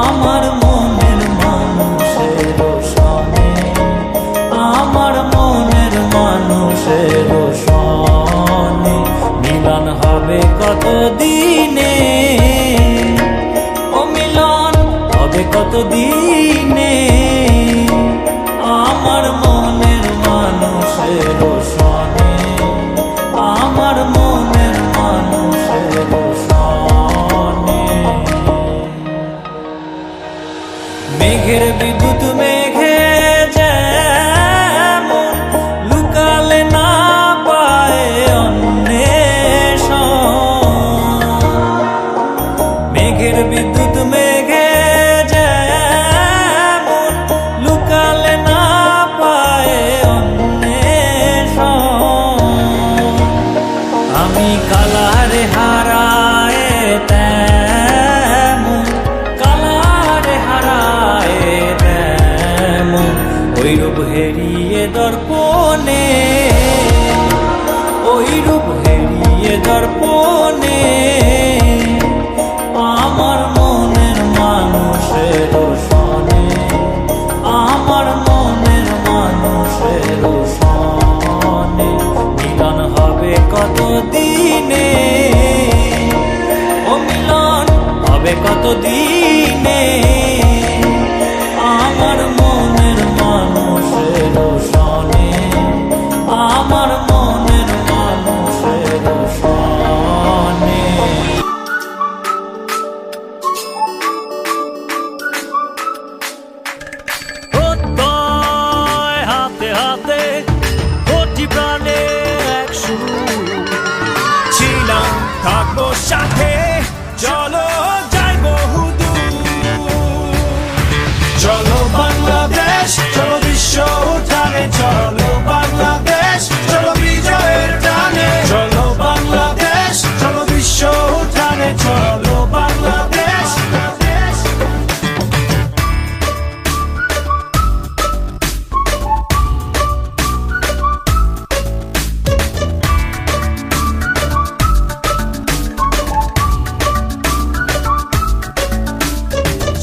আমার মনের মানুষের সনে, আমার মনের মানুষের সনে মিলন হবে কত দিনে, ও মিলন হবে কত দিনে। আমার মনের মানুষের সনে, আমার মনের মানুষের সনে। মেঘের বিদ্যুৎ মেঘে যেমন লুকালে না পায় অন্বেষণ, মেঘের বিদ্যুৎ মেঘে যেমন লুকালে না পায় অন্বেষণ। আমি কালারে হারায় তেমন, কালারে হারায় তেমন, ওই রূপ হেরিয়ে দর্পণে, ওই রূপ হেরিয়ে দর্পণে। আমার মনের মানুষের সনে, আমার মনের মানুষের সনে মিলন হবে কত দিনে, ও মিলন হবে কত দিনে। আমার মনের মানুষের সনে, আমার মনের মানুষের সনে। হাতে হাতে কোটি প্রাণে এক সুর, ছিলাম থাকবো সাথে, চলো যাই বহুদূর। চলো বাংলাদেশ, চলো বিশ্ব উঠানে, চলো বাংলাদেশ, চলো বিজয়ের টানে। চলো বাংলাদেশ, চলো বিশ্ব উঠানে, চলো বাংলাদেশ।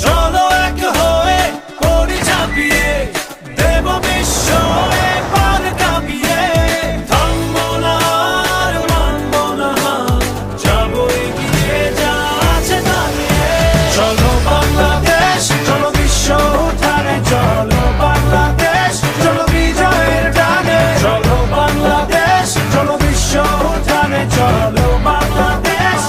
চলো এক হয়ে করি ঝাঁপিয়ে, দেব বিশ্ব এবার কাঁপিয়ে। থামবো না আর মানবো না হার, যাবো এগিয়ে যা আছে দাঁড়িয়ে। চলো বাংলাদেশ, চলো বিশ্ব উঠানে, চলো বাংলাদেশ, চলো বিজয়ের টানে। চলো বাংলাদেশ, চলো বিশ্ব উঠানে, চলো বাংলাদেশ।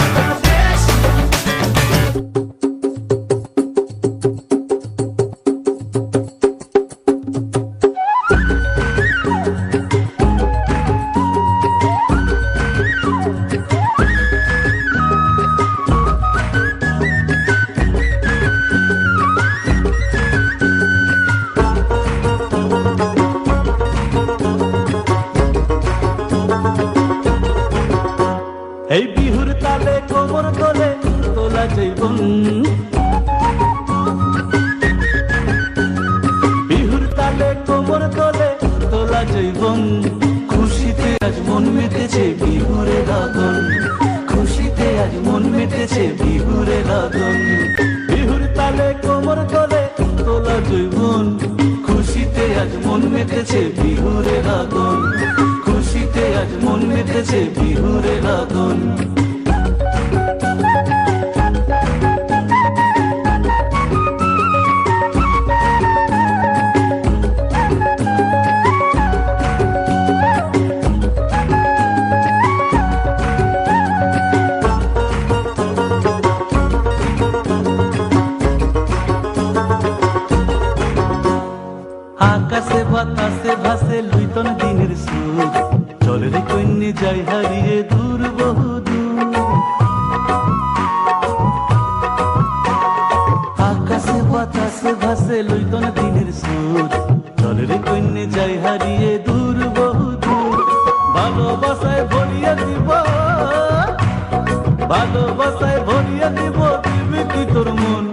এই বিহুর তালে কোমর তোলে তোলা জীবন, বিহুর তালে কোমর তোলে তোলা জীবন। খুশিতে আজ মন মেতেছে বিহুরে লাগন, খুশিতে আজ মন মেতেছে বিহুরে লাগন। বিহুর তালে কোমর তোলে তোলা জীবন, খুশিতে আজ মন মেতেছে বিহুরে লাগন, খুশিতে আজ মন মেতেছে বিহুরে লাগন। আকাশে বাতাসে ভাসে লুইতন দিনের সুর, চলে রে কন্যে যাই হারিয়ে দূর বহু দূর। আকাশে বাতাসে ভাসে লুইতন দিনের সুর, চলে রে কন্যে যাই হারিয়ে দূর বহু দূর। ভালোবাসায় ভরিয়ে দিব ভালোবাসায় ভরিয়ে দিব, দিবি কি তোর মন?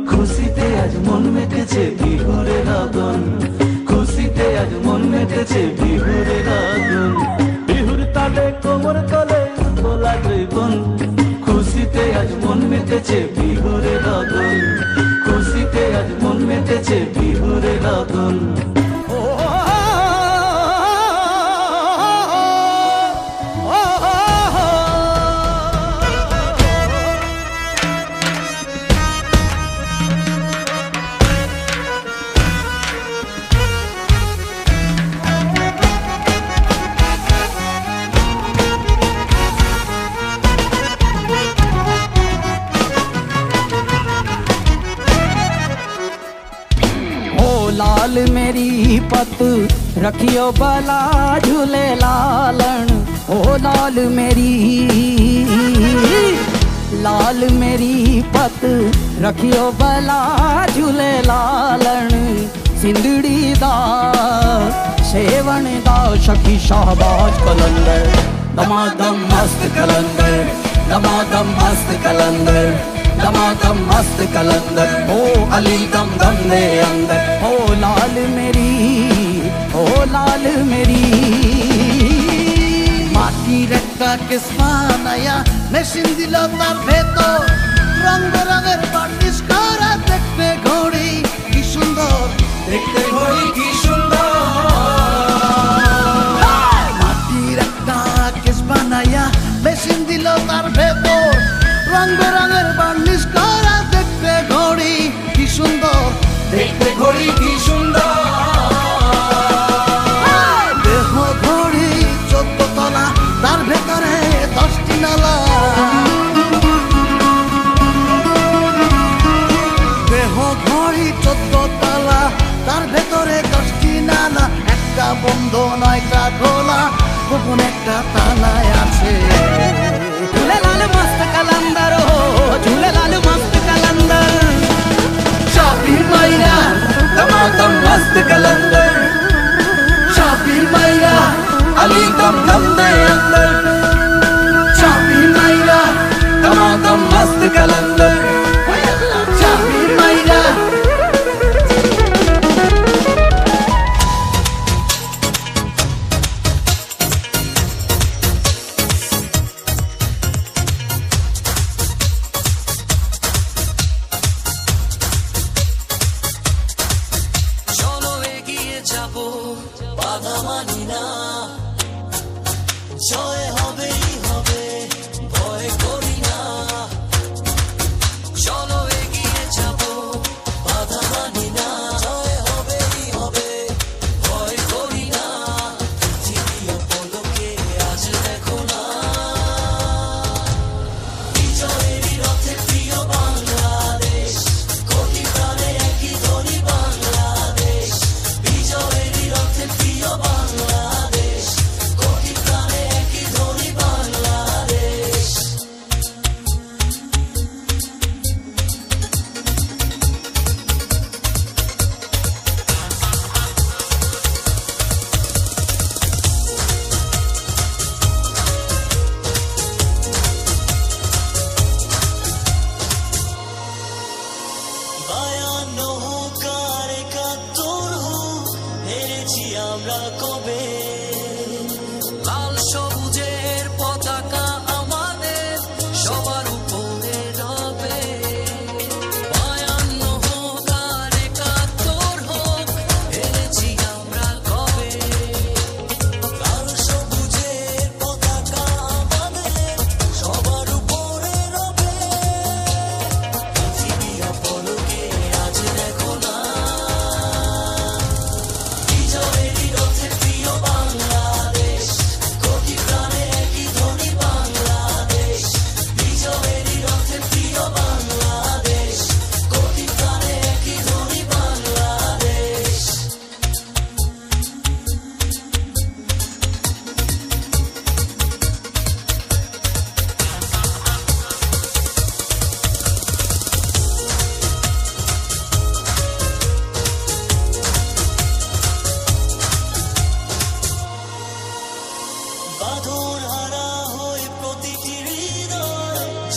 খুশিতে আজ মন মেতেছে বিহুরে লগন, খুশিতে আজ মন মেতেছে বিহুরে লগন। বিহুর তালে কোমর তলে তোলা জৈবন, খুশিতে আজ মন মেতেছে বিহুরে লগন, খুশিতে আজ মন মেতেছে বিহুরে লগন। लाल मेरी पत रखियो बला झूले लालन, ओ लाल मेरी पत रखियो बला झूले लालन। सिंदड़ी दा सेवन दा सखी शाहबाज कलंदर, दमादम मस्त कलंदर, दमादम मस्त कलंदर, दमादम मस्त कलंदर। ओ अली दम दम दे अंदर, ओ लाल मेरी, ओ लाल मेरी। মাটির একটা কেসমা নায়া মেশিন দিল তার ভেতর, রং বেরঙের বার্নিশ করা দেখতে ঘড়ি কি সুন্দর, দেখতে ঘড়ি কি সুন্দর। মাটির একটা কেসমা নায়া মেশিন দিল তার ভেতর, রং বেরঙের বার্নিশ করা দেখতে ঘড়ি কি সুন্দর, দেখতে ঘড়ি কি সুন্দর। দেহ ঘড়ি 14 তলা, তার ভেতরে 10টি নালা, দেহ ঘড়ি 14 তলা, তার ভেতরে 10টি নালা। একটা বন্ধ 9টা খোলা, গোপন একটা তালায় আছে। झूले लाल मस्त कलंदर हो, झूले लाल मस्त कलंदर। चाबी मायरा दमादम मस्त कलंदर, चाबी मायरा अली दम दम दे अंदर, चाबी मायरा दमादम मस्त कलंदर, चाबी मायरा। চলো এগিয়ে যাব, বাধা মানি না, জয় হবেই হবে, ভয় করি না। চলো এগিয়ে যাব, বাধা মানি না, জয় হবেই হবে, ভয় করি না। পৃথিবী পলকে আজ দেখো না, বিজয়েরই রথে প্রিয় বাংলাদেশ, কোটি প্রাণে একই ধ্বনি বাংলাদেশ। বিজয়েরই রথে প্রিয় বাংলাদেশ, কোটি প্রাণে একই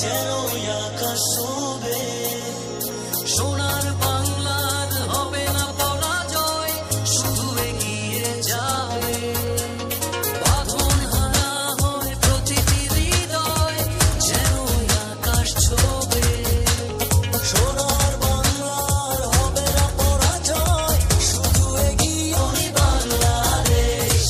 যেন আকাশ শোবে সোনার বাংলার হবে না পরাজয় শুধু এগিয়ে যাবে বাঁধন হারা হয় প্রতিটি হৃদয় যেন আকাশ ছোবে সোনার বাংলার হবে না পরাজয় শুধু এগিয়ে বাংলাদেশ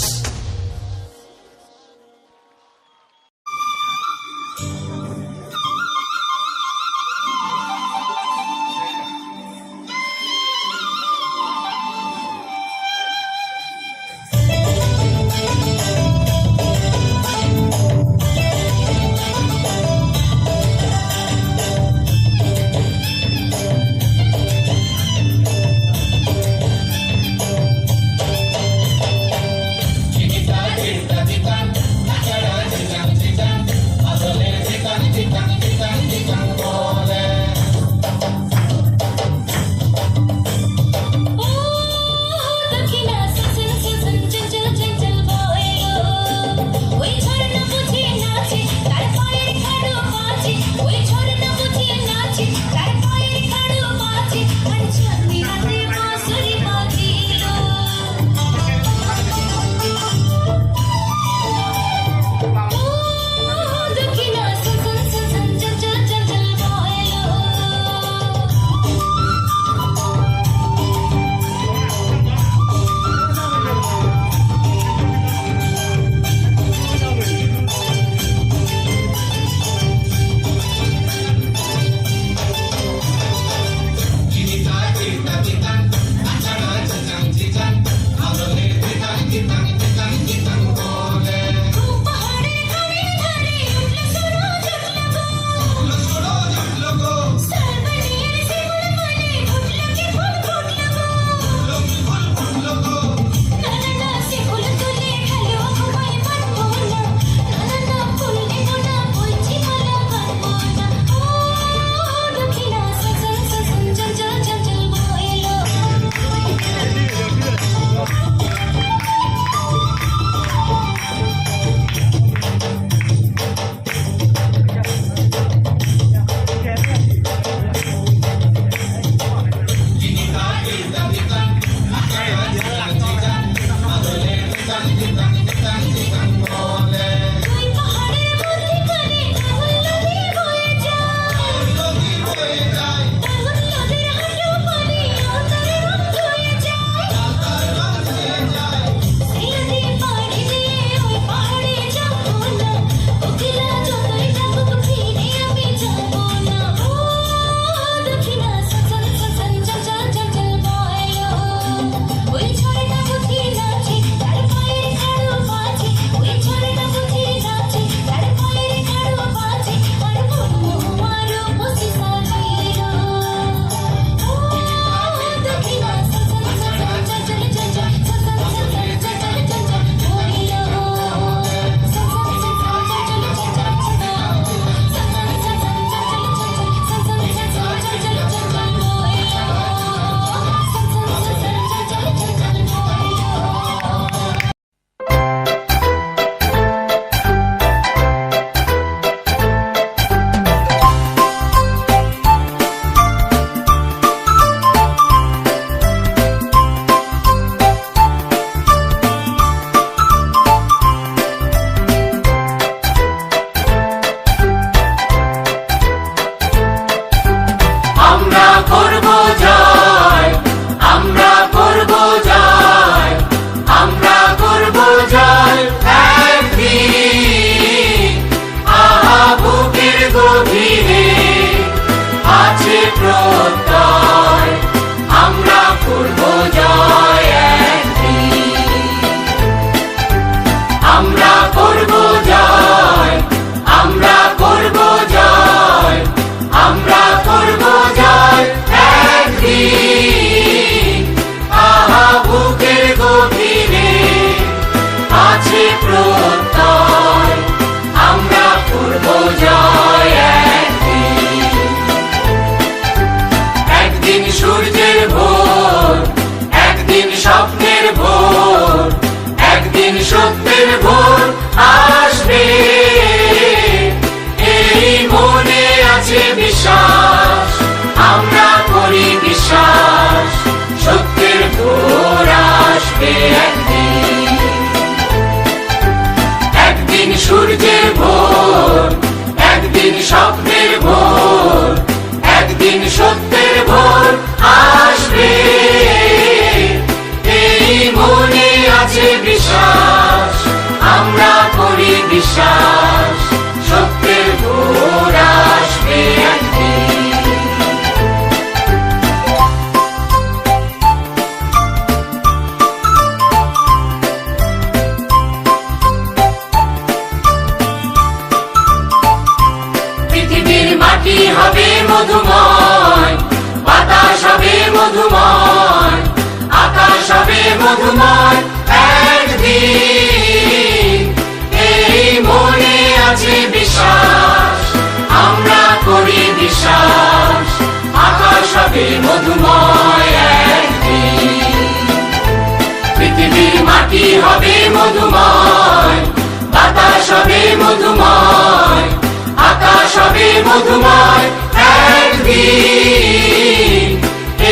আছে বিশ্বাস, আমরা করি বিশ্বাস, সত্যের ভোর আসবে একদিন। একদিন সূর্যের ভোর, একদিন স্বপ্নের ভোর, একদিন সত্যের ভোর আসবে। এই মনে আছে বিশ্বাস, আমরা করি বিশ্বাস, সত্যের ভোর আসবে একদিন। পৃথিবীর মাটি হবে মধুময়, বাতাস হবে মধুময়, আকাশ হবে মধুময় একদিন। এই মনে আছে বিশ্বাস, আমরা করি বিশ্বাস, আকাশ হবে মধুময় একদিন। পৃথিবীর মাটি হবে মধুময়, বাতাস হবে মধুময়, আকাশ হবে মধুময় একদিন।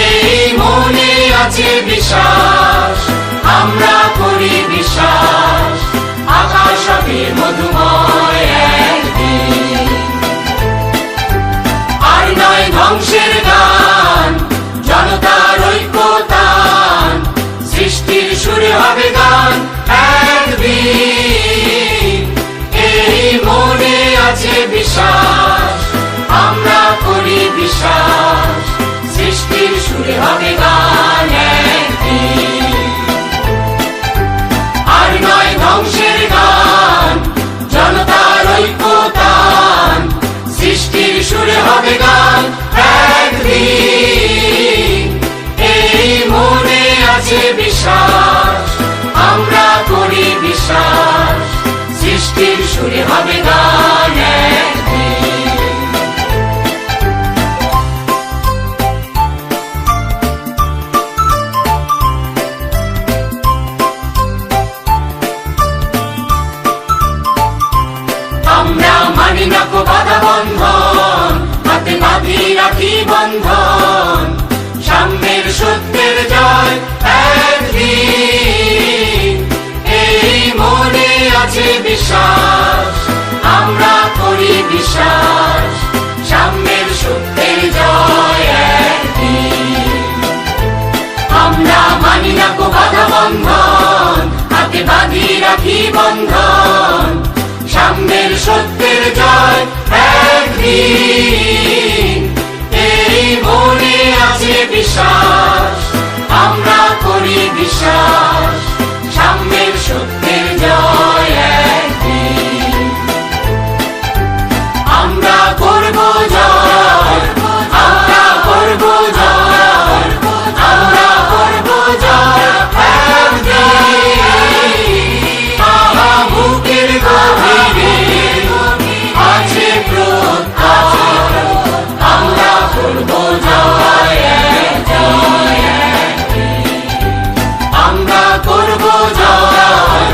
এই মনে আছে বিশ্বাস, আমরা করি বিশ্বাস, আকাশ হবে মধুময় একদিন। আর নয় ধ্বংসের গান, জনতার ঐক্যতান, সৃষ্টির সুরে হবে গান একদিন। এই মনে আছে বিশ্বাস, আমরা করি বিশ্বাস, সৃষ্টির সুরে হবে গান একদিন। আর নয় ধ্বংসের গান, জনতার ঐক্যতান, সৃষ্টির সুরে হবে গান একদিন। এই মনে আছে বিশ্বাস, আমরা করি বিশ্বাস, সৃষ্টির সুরে হবে গান একদিন। আমরা মানি না কো বাধা বন্ধন, হাতে বাঁধি রাখি বন্ধন, সাম্যের সত্যের জয় একদিন। এই মনে আছে বিশ্বাস, আমরা করি বিশ্বাস, সাম্যের সত্যের জয় একদিন। আমরা মানি না কো বাধা বন্ধন, হাতে বাঁধি রাখি বন্ধন, সাম্যের সত্যের জয় একদিন। এই মনে আছে বিশ্বাস, আমরা করি বিশ্বাস, সাম্যের সত্যের জয় একদিন। আমরা করব জয়, আমরা করব জয়, আমরা করব জয় একদিন। আহা বুকের গভীরে আছে প্রত্যাশা, আমরা করব জয় একদিন। আমরা করব জয়,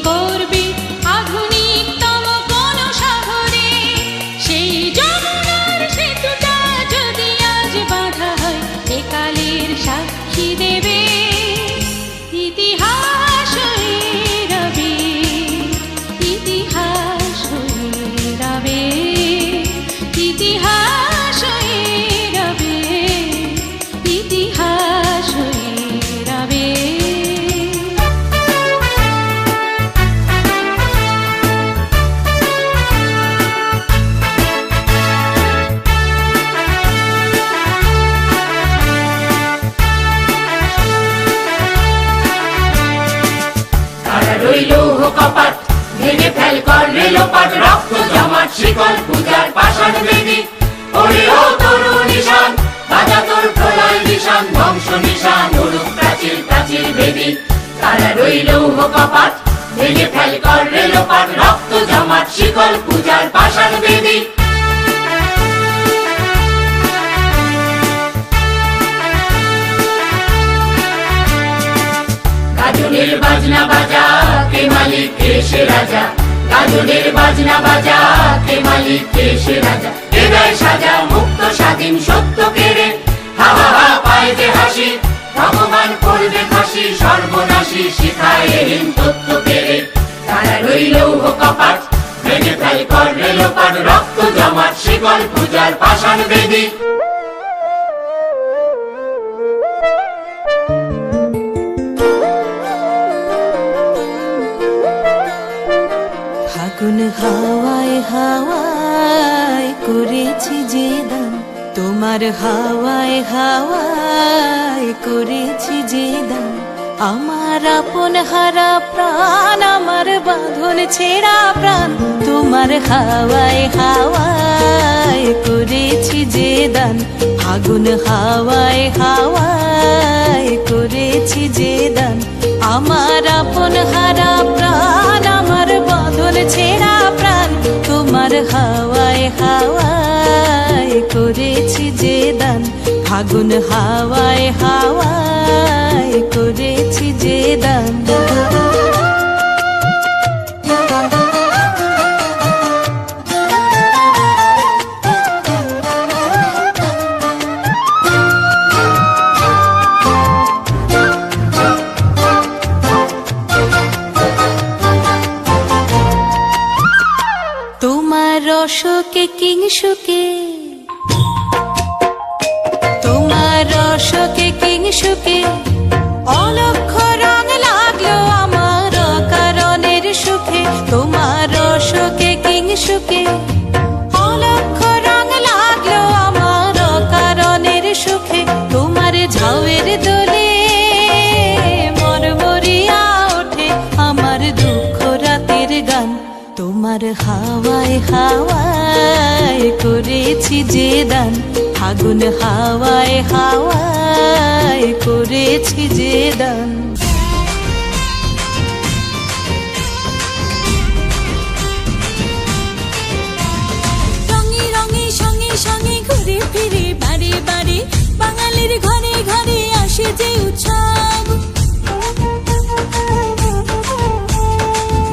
করবে আধুনিকতম কোন শহরে? সেই যমুনার সেতুটা যদি আজ বাঁধা হয়, একালের সাক্ষী দেবে ইতিহাস হয়ে রবে, ইতিহাস হয়ে রবে, ইতিহাস হয়ে রবে, ইতিহাস হয়ে রবে। তারা রইল কপাট, ভেঙে ফেল কর রেলোপাট, রক্ত জমাট শিকল পূজার পাষাণ বেদি। ওরে ও তরু নিশান, বাজা তোর প্রলয় নিশান, ধ্বংস নিশান উড়ুক প্রাচীর প্রাচীর বেদি। তারা রইল কপাট, ভেঙে ফেল কর রেলোপাট, রক্ত জমাট শিকল পূজার পাষাণ বেদি। গাজনের বাজনা বাজা, কে মালিক কে সে রাজা। গাজনের বাজনা বাজা, কে মালিক কে সে রাজা। এ দেয় সাজা মুক্ত স্বাধীন সত্য কেড়ে, হা হা হা পায় যে হাসি, ভগবান করবে ফাঁসি, সর্বনাশী শিখায় এহীন তথ্য কেড়ে। তারা রইল কপাট, ভেঙে ফেল কর রেলোপাট, রক্ত জমাট শিকল পূজার পাষাণ বেদি। ফাগুন হাওয়ায় হাওয়ায় করেছি যে দান, তোমার হাওয়ায় হাওয়ায় করেছি যে দান। আমার আপন হারা প্রাণ, আমার বাঁধন ছেঁড়া প্রাণ, তোমার হাওয়ায় হাওয়ায় করেছি যে দান। ফাগুন হাওয়ায় হাওয়ায় করেছি যে দান। আমার আপন হারা প্রাণ, আমার বাঁধন ছেঁড়া প্রাণ, তোমার হাওয়ায় হাওয়ায় করেছি যে দান। ফাগুন হাওয়ায় হাওয়ায় করেছি যে দান। তোমার রসকে কিংসুকে, তোমার রসকে কিংসুকে, অলক্ষ রং লাগলো আমার কারণের সুখে। তোমার রসকে কিংসুকে, অলক্ষ রং লাগলো আমার কারণের সুখে। তোমার ঝাউয়ের দোলে মরমরিয়া ওঠে আমার দুঃখ রাতের গান। তোমার হাওয়ায় হাওয়ায় করেছি যে দান। ফাগুন হাওয়ায় হাওয়ায় করেছি যে দান। রঙে রঙে সঙ্গে সঙ্গে ঘুরে ফিরে বাড়ি বাড়ি, বাঙালির ঘরে ঘরে আসে যে উৎসব।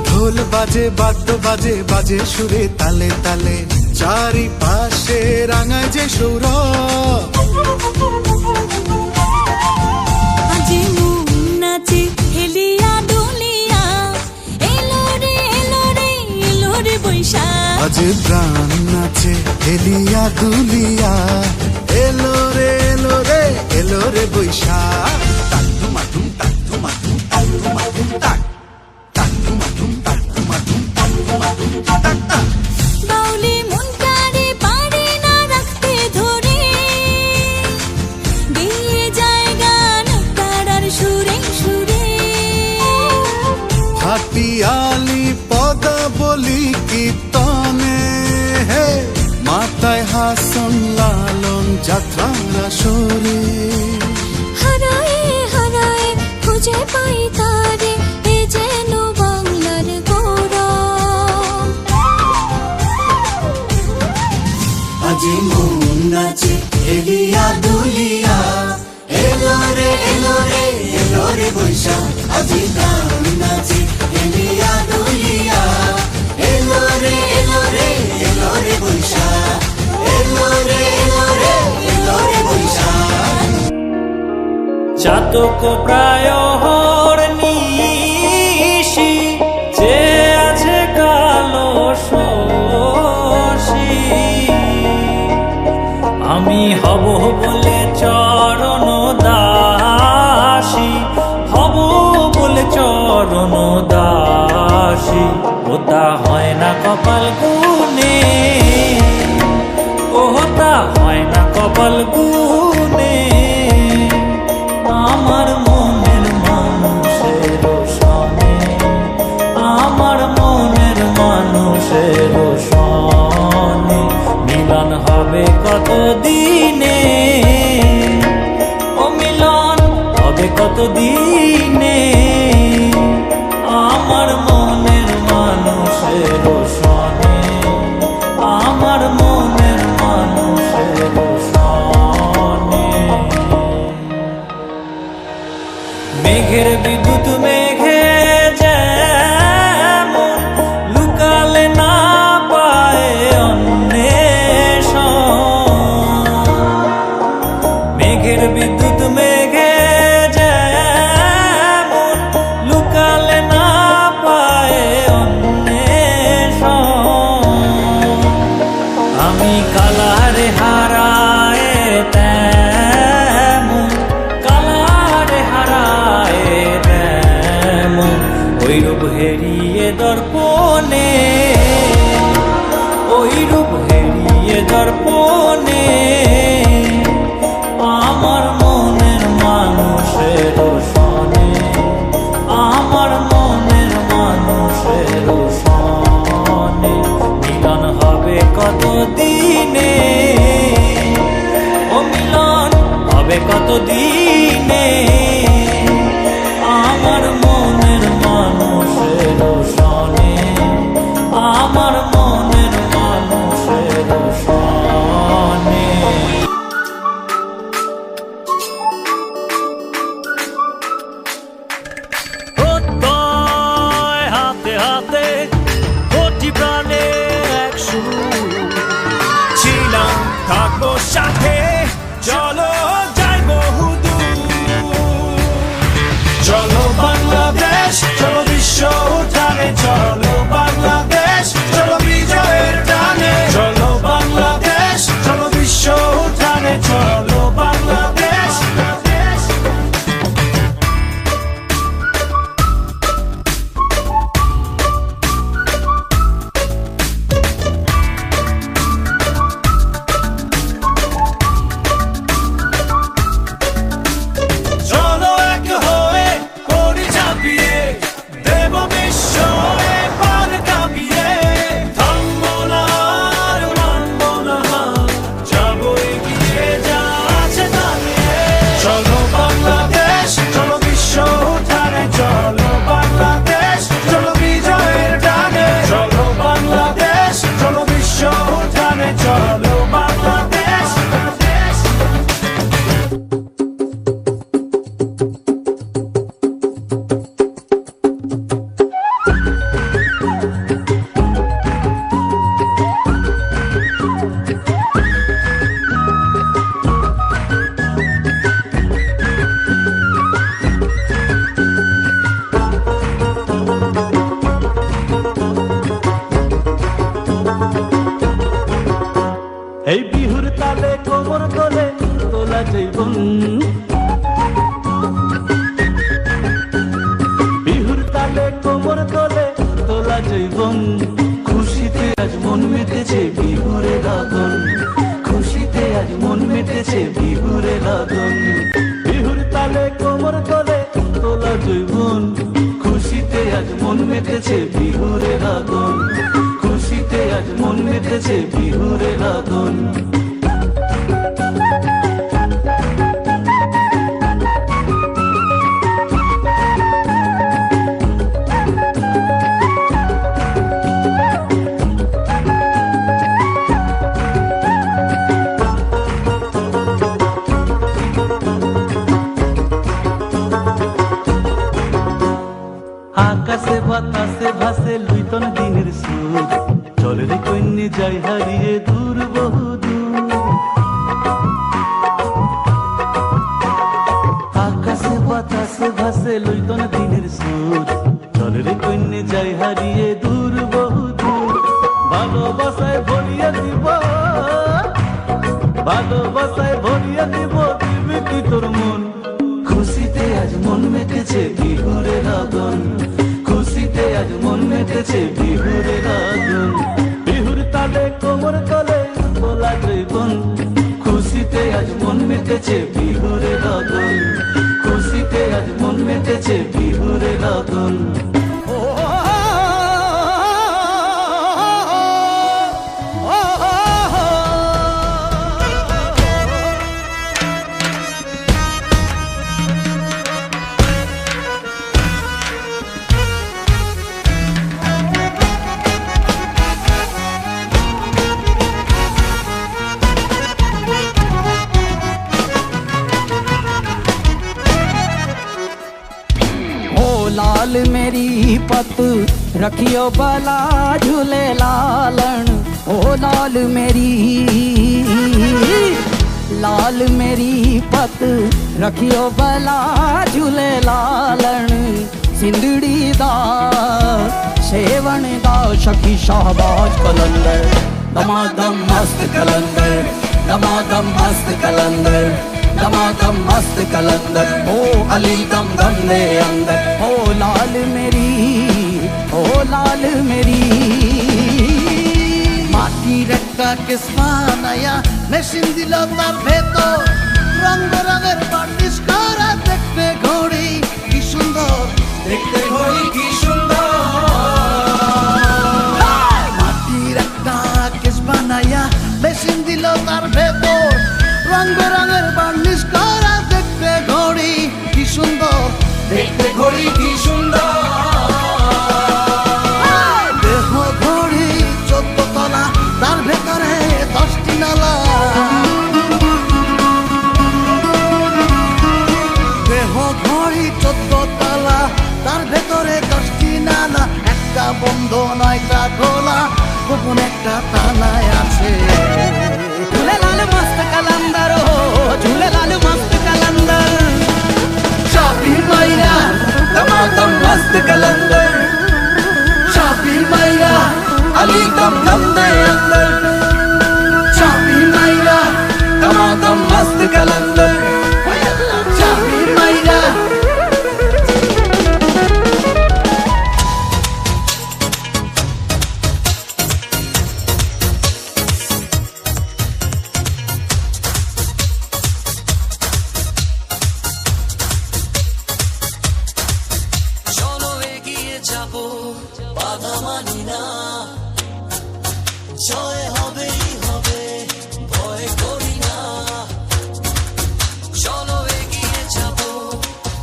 ঢোল বাজে বাদ্য বাজে বাজে সুরে তালে তালে, চারিপাশে রাঙায় যে সৌরভ। আজি মন নাচে হেলিয়া দুলিয়া, এলো রে এলো রে এলো রে বৈশাখ। আজ প্রাণ নাচে হেলিয়া দুলিয়া, এলো রে এলো রে এলো রে বৈশাখ। টাকটু মাটুম টাকটু মাটুম টাকটু মাটুম টাক, টাকটু মাটুম টাকটু মাটুম টাকটু মাটুম টাক টাক। বাউলি মনটারে পারে না রাখতে ধরে, দিয়ে যায় গান তারার সুরে সুরে। হাতিয়ালি পদাবলী কীর্তনে, হে মাতায় হাসন লালন যাত্রার আসরে। হারায়ে হারায়ে খুঁজে পাই তারে, এ যেন বাংলার গৌরব। আজি মন নাচে হেলিয়া দুলিয়া, এলো রে এলো রে এলো রে বৈশাখ। আজি গান নাচে হেলিয়া লোক প্রায় নিশি যে আছে কালো শশী আমি হব বলে চরণ দাসী হব বলে চরণ দাসী ওটা হয় না কপাল গুনে ওটা হয় না কপাল গুনে আমার মনের মানুষের সনে আমার মনের মানুষের সনে মিলন হবে কত দিনে ও মিলন হবে কত দিনে আমার মনের মানুষের সনে আমার মনের মানুষের সনে মেঘের বিদ্যুৎ মেঘে যেমন লুকালে না পায় অন্বেষণ মেঘের বিদ্যুৎ মেঘে যেমন লুকালে না পায় অন্বেষণ আমি কালারে হারায় তেমন কালারে হারায় তেমন ওই রূপ হেরিয়ে দর্পণে ওই রূপ হেরিয়ে দর্পণে আমার মনের মানুষের সনে আমার মনের মানুষের সনে মিলন হবে কত দিনে ও মিলন হবে কত দিনে আমার মনের মানুষের সনে আমার মনের মানুষের সনে প্রত্যয় হাতে হাতে কোটি প্রাণে এক সুর ছিলাম থাকবো সাথে চলো যাই বহুদূর চলো বাংলাদেশ চলো বিশ্ব উঠানে চলো বাংলাদেশ চলো বিজয়ের টানে চলো বাংলাদেশ চলো বিশ্ব উঠানে চলো বাংলাদেশ চলো এক হয়ে করি ঝাঁপিয়ে দেব বিশ্ব এবার কাঁপিয়ে থামবো না আর মানবো না হার, যাবো এগিয়ে যা আছে দাঁড়িয়ে চলো বাংলাদেশ চলো বিশ্ব উঠানে চলো বাংলাদেশ চলো বিজয়ের টানে চলো বাংলাদেশ চলো বিশ্ব উঠানে চলো বাংলাদেশ এই বিহুর তালে কোমর তোলে তোলা জীবন বিহুর তালে কোমর তোলে তোলা জীবন খুশিতে আজ মন মেতেছে বিহুরে লাগন খুশিতে আজ মন মেতেছে বিহুরে লাগন বিহুর তালে কোমর তোলে তোলা জীবন খুশিতে আজ মন মেতেছে বিহুরে লাগন খুশিতে আজ মন মেতেছে বিহুরে লাগন আকাশে বাতাসে ভাসে লুইতন দিনের সুর চলে রে কন্যে যাই হারিয়ে দূর বহু দূর আকাশে বাতাসে বাজে লইতন দিনের সুর চলে রে কন্যে যাই হারিয়ে দূর বহু দূর ভালোবাসায় ভরিয়ে দিব ভালোবাসায় ভরিয়ে দিব দিবি কি তোর মন খুশিতে আজ মন মেতেছে বিহুরে লগন খুশিতে আজ মন মেতেছে বিহুরে লগন বিহুর তালে কোমর তলে তোলা জৈবন খুশিতে আজ মন মেতেছে বিহুরে লগন খুশিতে আজ মন মেতেছে বিহুরে লগন लाल मेरी पत रखियो बला झूले लालन ओ लाल मेरी पत रखियो बला झूले लालन सिंदड़ी दा सेवन दा शकी शाहबाज कलंदर दमादम मस्त कलंदर दमादम मस्त कलंदर दमादम मस्त कलंदर ओ अली दम दम दे अंदर ओ लाल मेरी মাটির একটা কেস বানায়া মেশিন দিল তার ভেতর রং বেরঙের বার্নিশ করা দেখতে ঘড়ি কি সুন্দর দেখতে ঘড়ি কি সুন্দর মাটির একটা কেস বানায়া মেশিন দিল তার ভেতর রং বেরঙের বার্নিশ করা দেখতে ঘড়ি কি সুন্দর দেখতে ঘড়ি কি সুন্দর দেহ ঘড়ি 14 তলা তার ভেতরে 10টি নালা দেহ ঘড়ি 14 তলা তার ভেতরে 10টি নালা একটা বন্ধ 9টা খোলা গোপন একটা তালায় আছে झूले लाल मस्त कलंदर हो झूले लाल मस्त कलंदर शापी मायरा दमादम मस्त कलंदर शापी मायरा अली दम दम दे अंदर शापी मायरा दमादम मस्त कलंदर शापी मायरा চলো এগিয়ে যাব বাধা মানি না জয় হবেই হবে ভয় করি না চলো এগিয়ে যাব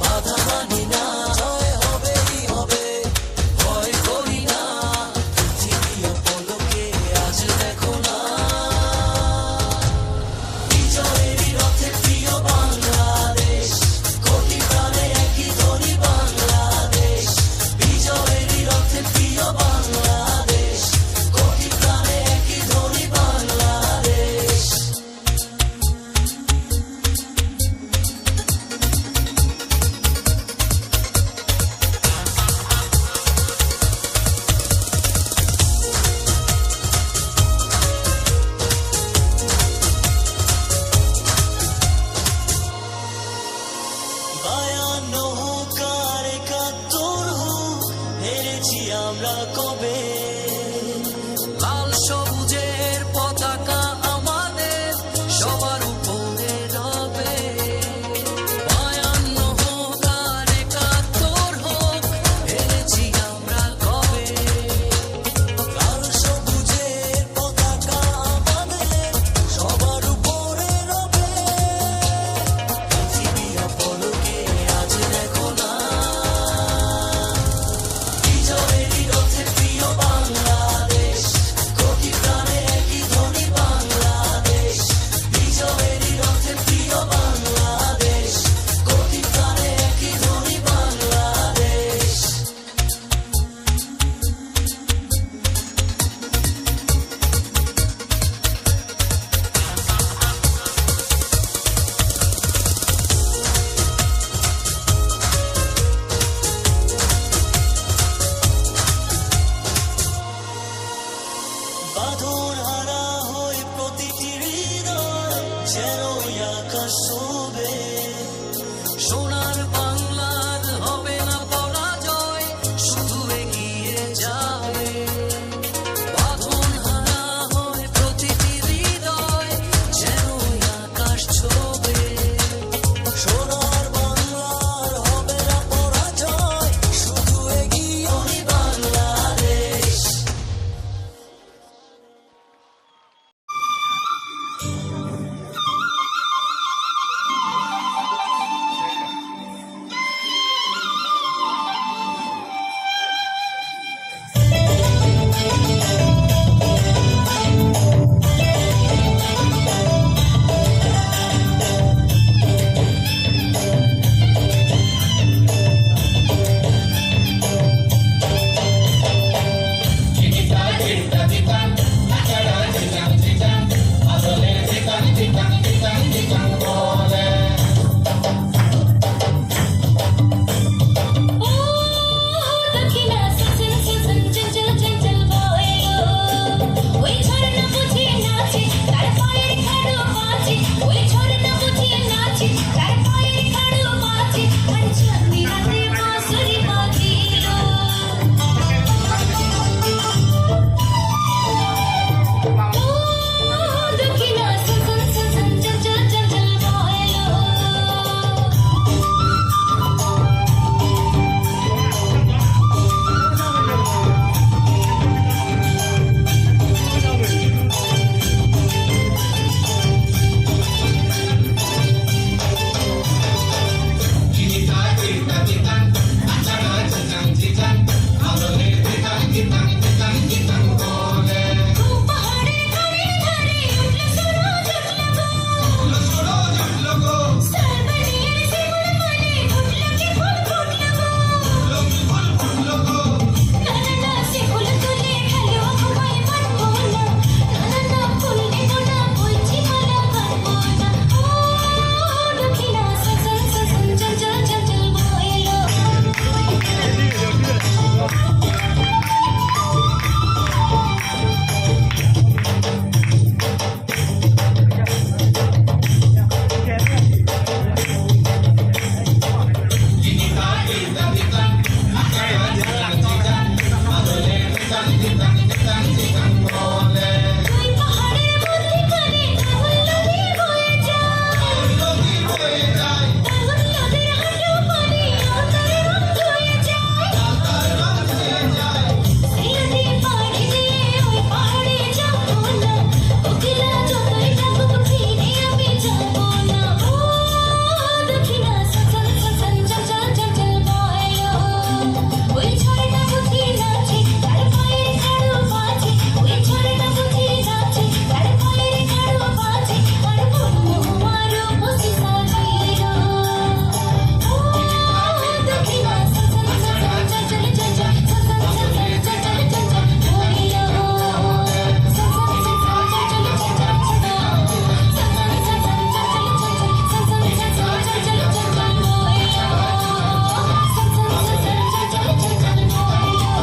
বাধা মানি না জয় হবেই হবে ভয় করি না পৃথিবী পলকে আজ দেখো না বিজয়েরই রথে প্রিয় বাংলাদেশ কোটি প্রাণে একই ধ্বনি বাংলাদেশ বিজয়েরই রথে প্রিয় বাংলাদেশ কোটি প্রাণে একই ধ্বনি বাংলাদেশ বায়ান্ন হোক আর ৭১ হোক হেরেছি আমরা কবে লাল সবুজের পতাকা আমাদের সবার উপরে রবে বায়ান্ন হোক আর ৭১ হোক হেরেছি আমরা কবে লাল সবুজের পতাকা আমাদের সবার উপরে রবে পৃথিবী পলকে আজ দেখো না বিজয়েরই রথে প্রিয় বাংলা শুধু এগিয়ে যাবে বাঁধন হারা হয়ে প্রতিটি হৃদয় যেন ওই আকাশ ছোবে সোনার বাংলার হবে না পরাজয় শুধু এগিয়ে ওই বাংলাদেশ দক্ষিণা সজন সজন চঞ্চল চঞ্চল বইলো ওই ঝরনা বুঝিয়ে নাচে তার পায়ের খাড়ো বাজে ওই ঝরনা বুঝিয়ে নাচে তার পায়ের খাড়ো বাজে আর চাঁদনি রাতে বাঁশরি বাজিলো দক্ষিণা সজন সজন চঞ্চল চঞ্চল বইলো পাহাড়ে ধারে ধারে উঠলো সূরজ উঠলো গো সালবানিয়ার শিমুল বনে ফুটলো কি ফুল ফুটলো গো না না না শিমুল তুলে খেলো ঘুমাই পারবো না না না ফুল নেব না বলছি মালা পারবো না ও দক্ষিণা সজন সজন চঞ্চল চঞ্চল বইলো তুই পাহাড়ের মধ্যে কানে আগুন নদী বয়ে যায় আগুন নদীর হাঁটু পানি আকারে রঙ হয়ে যায় সিঁড়ি পাড়ি দিয়ে ওই পাহাড়ে যাবো না কোকিলা যতই ডাকুক ফিরে আমি যাবো না ও দক্ষিণা সজন সজন চঞ্চল চঞ্চল বইলো ওই ঝরনা বুঝিয়ে নাচে তার পায়ের খাড়ো বাজে ওই ঝরনা বুঝিয়ে নাচে তার পায়ের খাড়ো বাজে আর বন্য আরো বসে সাজিলো ও দক্ষিণা সজন সজন চঞ্চল চঞ্চল সজন সজন চঞ্চল চঞ্চল বইলো সজন সজন চঞ্চল চঞ্চল সজন সজন চঞ্চল চঞ্চল সজন সজন চঞ্চল চঞ্চল বইলো সজন সজন চঞ্চল চঞ্চল বইলো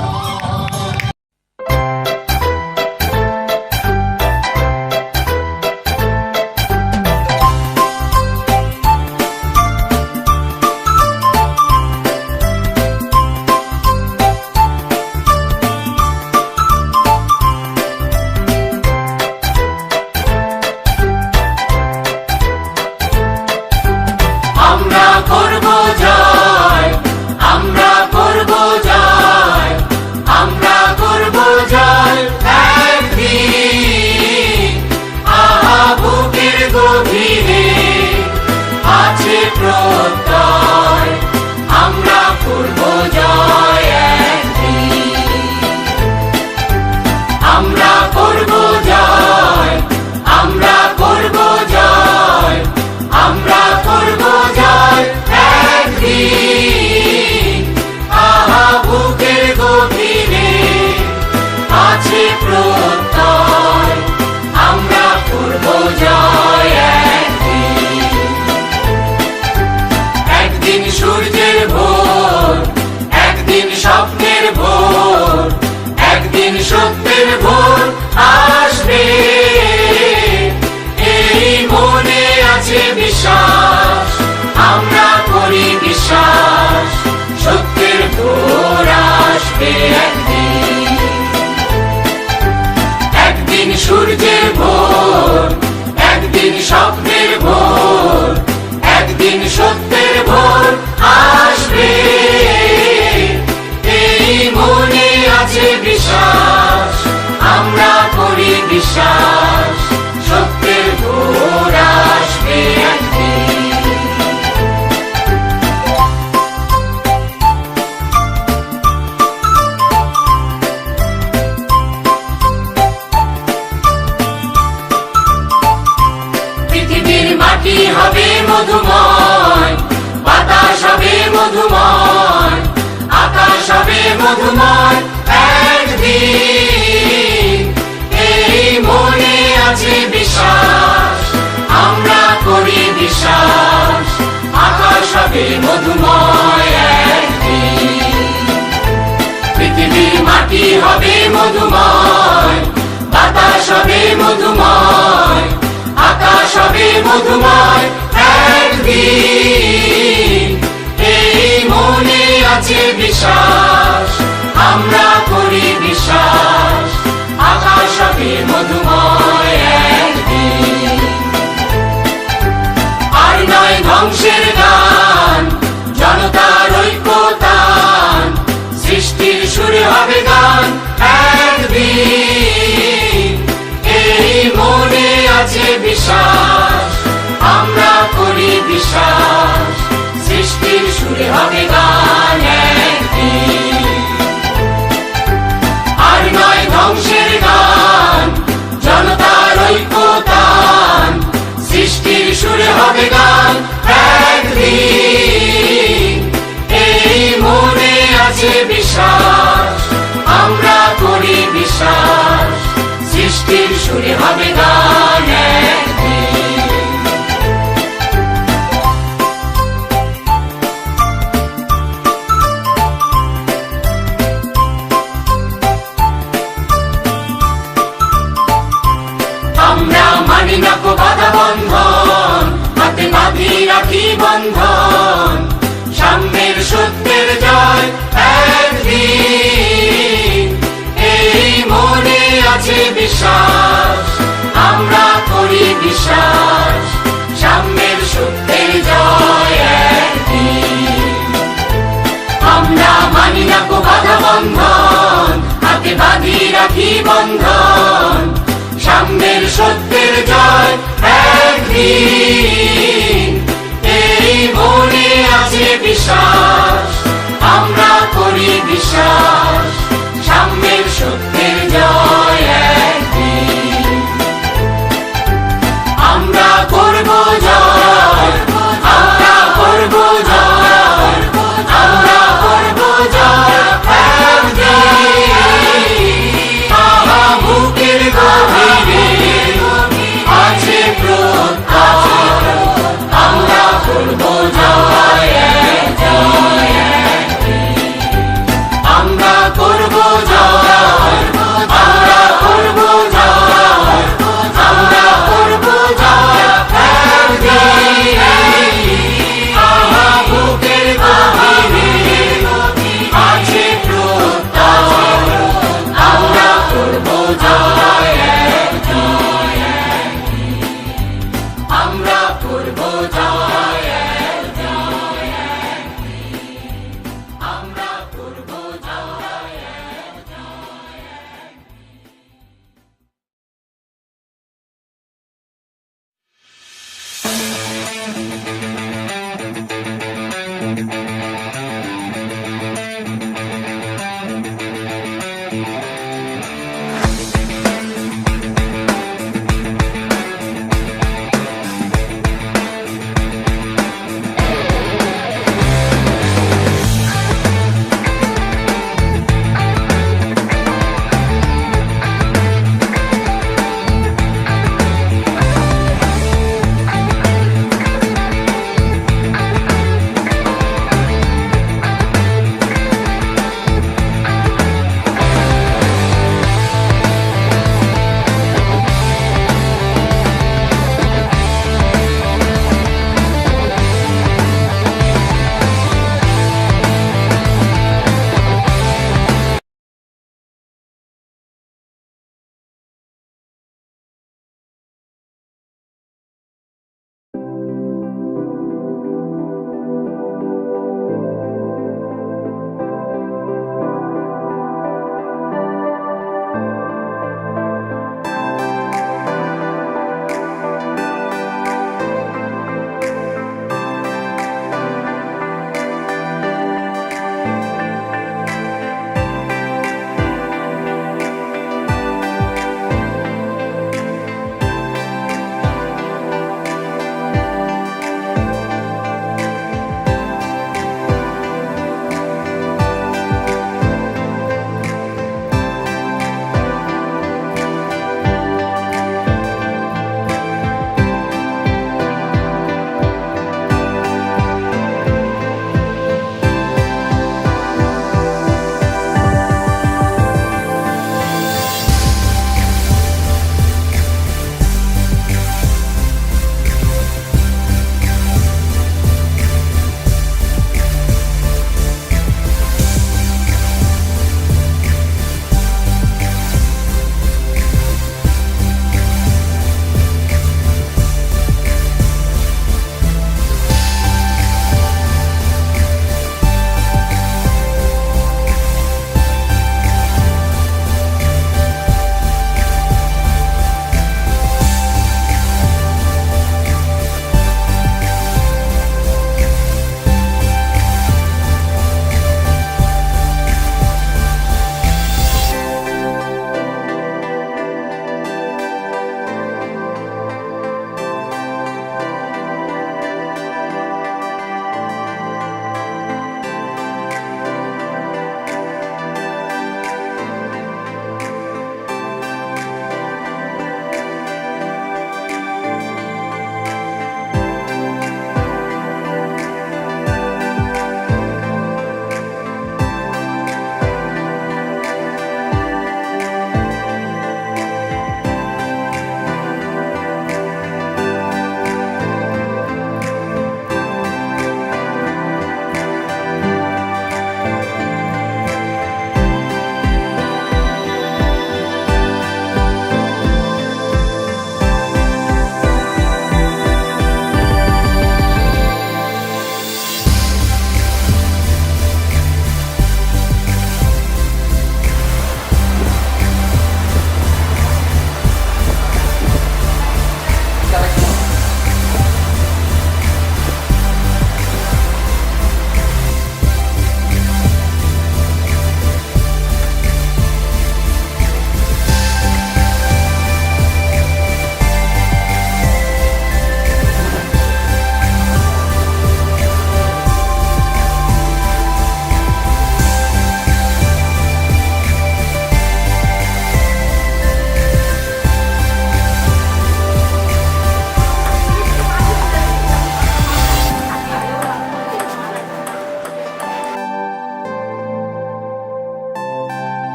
আমরা করব জয় আমরা করব জয় আমরা করব জয় একদিন আহা বুকের গভীরে আছে প্রত্যয় আমরা করব জয় একদিন আমরা করব জয় আমরা করব জয় আমরা করব জয় একদিন আহা বুকের গভীরে আছে প্রত্যয় আমরা করব জয় একদিন একদিন সূর্যের ভোর একদিন স্বপ্নের ভোর একদিন সত্যের ভোর আসবে এই মনে আছে বিশ্বাস আমরা করি বিশ্বাস সত্যের ভোর একদিন স্বপ্নের ভোর, একদিন সত্যের ভোর আসবে, এই মনে আছে বিশ্বাস, আমরা করি বিশ্বাস, সত্যের ভোর আসবে একদিন। পৃথিবীর মাটি হবে মধুময়, বাতাস হবে মধুময়, আকাশ হবে মধুময় একদিন, এই মনে আছে বিশ্বাস, আমরা করি বিশ্বাস, আকাশ হবে মধুময় একদিন। পৃথিবীর মাটি হবে মধুময়, বাতাস হবে মধুময়, আকাশ হবে মধুময় একদিন, এই মনে আছে বিশ্বাস, আমরা করি বিশ্বাস, আকাশ হবে মধুময় একদিন। আর নয় ধ্বংসের গান, জনতার ঐক্যতান, সৃষ্টির সুরে হবে গান একদিন, এই মনে আছে বিশ্বাস, আমরা করি বিশ্বাস, সৃষ্টির সুরে হবে গান একদিন। আর নয় ধ্বংসের গান, জনতার ঐক্যতান, সৃষ্টির সুরে হবে গান একদিন, এই মনে আছে বিশ্বাস, আমরা করি বিশ্বাস, সৃষ্টির সুরে হবে গান একদিন। আমরা মানি না কো বাধা বন্ধন, হাতে বাঁধি রাখি বন্ধন, সাম্যের সত্যের জয় একদিন, এই মনে আছে বিশ্বাস, আমরা করি বিশ্বাস, সাম্যের সত্যের জয় একদিন। আমরা মানি না কো বাধা বন্ধন, হাতে বাঁধি রাখি বন্ধন, সাম্যের সত্যের জয় একদিন, এই মনে আছে বিশ্বাস, আমরা করি বিশ্বাস,